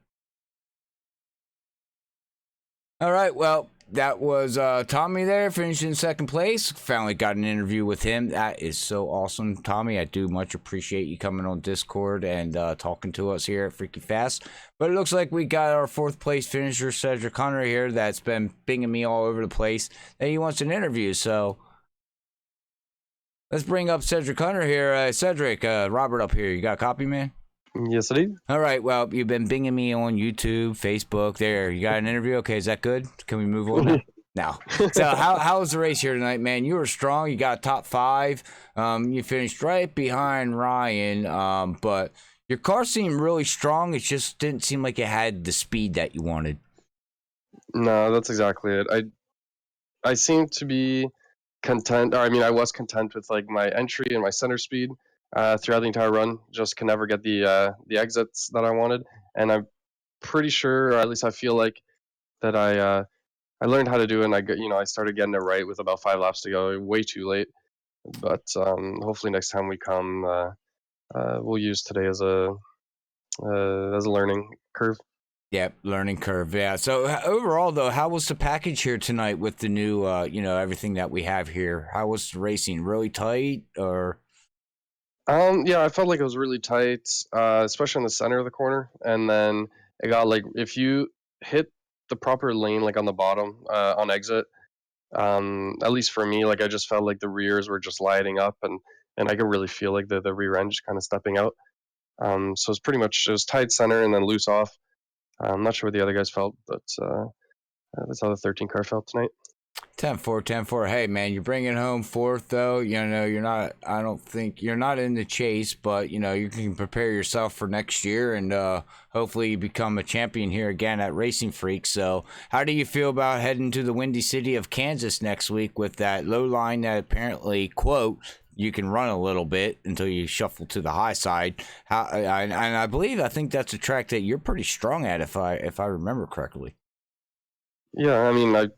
All right, well, that was Tommy there, finishing second place. Finally got an interview with him. That is so awesome, Tommy. I do much appreciate you coming on Discord and talking to us here at Freaky Fast. But it looks like we got our fourth place finisher, Cedric Hunter, here, that's been pinging me all over the place, that he wants an interview. So let's bring up Cedric Hunter here. Cedric, Robert up here. You got a copy, man? Yes, I do. All right, well, you've been binging me on YouTube, Facebook. There, you got an interview? Okay, is that good? Can we move on now? No. So how was the race here tonight, man? You were strong. You got top 5. You finished right behind Ryan, but your car seemed really strong. It just didn't seem like it had the speed that you wanted. No, that's exactly it. I seem to be content. Or I mean, I was content with like my entry and my center speed throughout the entire run. Just could never get the exits that I wanted, and I'm pretty sure, or at least I feel like that I learned how to do it. And I started getting it right with about 5 laps to go. Way too late, but hopefully next time we come, we'll use today as a learning curve. Yep, learning curve. Yeah. So overall, though, how was the package here tonight with the new, everything that we have here? How was the racing? Really tight, or? Yeah, I felt like it was really tight, especially in the center of the corner. And then it got like if you hit the proper lane, like on the bottom on exit, at least for me, like I just felt like the rears were just lighting up, and I could really feel like the rear end just kind of stepping out. So it's pretty much it was tight center and then loose off. I'm not sure what the other guys felt, but that's how the 13 car felt tonight. 10-4, 10-4. Hey, man, you're bringing home fourth, though. You're not, I don't think, you're not in the chase, but, you can prepare yourself for next year and hopefully you become a champion here again at Racinfreeks. So how do you feel about heading to the Windy City of Kansas next week with that low line that apparently, quote, you can run a little bit until you shuffle to the high side? And I think that's a track that you're pretty strong at, if I remember correctly. Yeah, I mean, I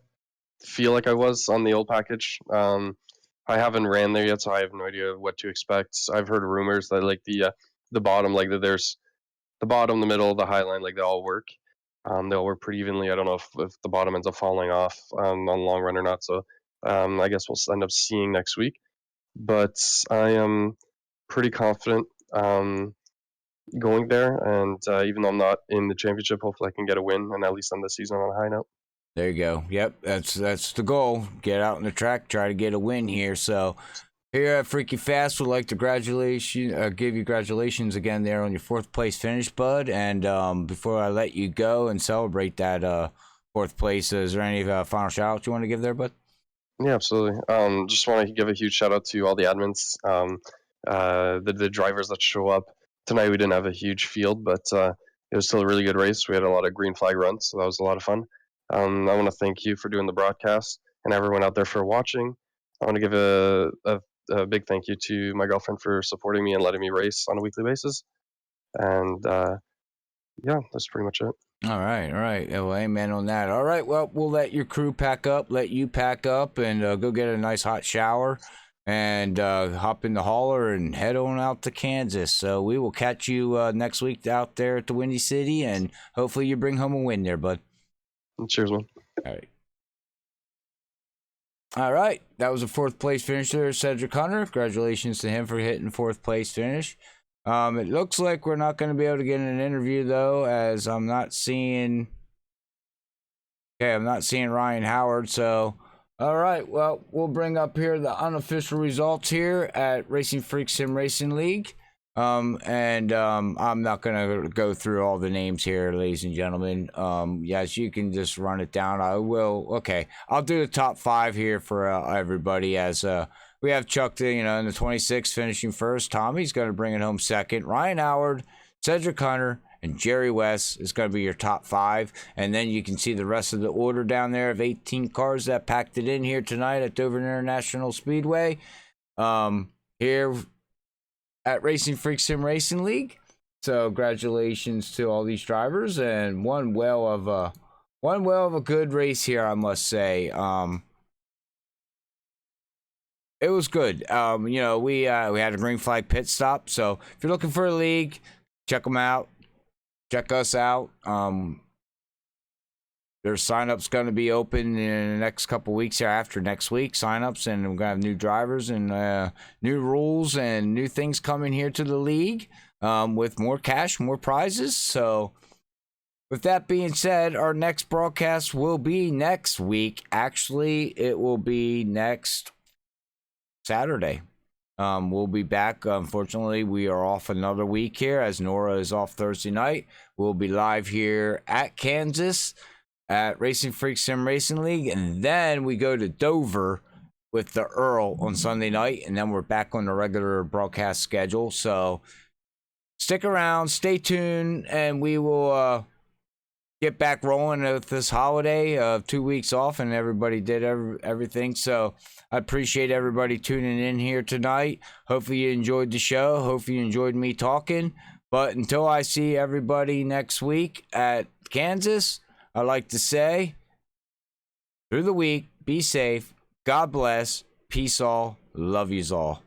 feel like I was on the old package. I haven't ran there yet, so I have no idea what to expect. I've heard rumors that like the bottom, like that there's the bottom, the middle, the high line, like they all work. They all work pretty evenly. I don't know if the bottom ends up falling off on long run or not. So I guess we'll end up seeing next week. But I am pretty confident going there, and even though I'm not in the championship, hopefully I can get a win and at least end the season on a high note. There you go. Yep, that's the goal. Get out on the track, try to get a win here. So here at Freaky Fast, we'd like to give you congratulations again there on your fourth place finish, bud. And before I let you go and celebrate that fourth place, is there any final shout outs you want to give there, bud? Yeah, absolutely. Just want to give a huge shout out to all the admins, the drivers that show up. Tonight we didn't have a huge field, but it was still a really good race. We had a lot of green flag runs, so that was a lot of fun. I want to thank you for doing the broadcast and everyone out there for watching. I want to give a big thank you to my girlfriend for supporting me and letting me race on a weekly basis. And yeah, that's pretty much it. All right. Well, amen on that. All right, well, we'll let your crew pack up, let you pack up, and go get a nice hot shower and hop in the hauler and head on out to Kansas. So we will catch you next week out there at the Windy City, and hopefully you bring home a win there, bud. Cheers, man. All right. That was a fourth place finisher, Cedric Hunter. Congratulations to him for hitting fourth place finish. It looks like we're not going to be able to get an interview, though, as I'm not seeing Ryan Howard. So, all right. Well, we'll bring up here the unofficial results here at Racinfreeks Sim Racing League. I'm not going to go through all the names here, ladies and gentlemen. Yes, you can just run it down. I will. Okay. I'll do the top 5 here for everybody, as we have Chuck, in the 26 finishing first. Tommy's going to bring it home second. Ryan Howard, Cedric Hunter, and Jerry West is going to be your top 5. And then you can see the rest of the order down there of 18 cars that packed it in here tonight at Dover International Speedway. Here at Racinfreeks Sim Racing League, So congratulations to all these drivers, and one whale of a good race here, I must say. It was good. You know, we had a green flag pit stop. So if you're looking for a league, check them out. Check us out. There's signups going to be open in the next couple weeks here after next week. Signups, and we're going to have new drivers and new rules and new things coming here to the league with more cash, more prizes. So with that being said, our next broadcast will be next week. Actually, it will be next Saturday. We'll be back. Unfortunately, we are off another week here as Nora is off Thursday night. We'll be live here at Kansas at Racinfreeks Sim Racing League, and then we go to Dover with the Earl on Sunday night, and then we're back on the regular broadcast schedule. So stick around, stay tuned, and we will get back rolling with this holiday of 2 weeks off, and everybody did everything. So I appreciate everybody tuning in here tonight. Hopefully you enjoyed the show. Hopefully you enjoyed me talking. But until I see everybody next week at Kansas, I'd like to say, through the week, be safe, God bless, peace all, love yous all.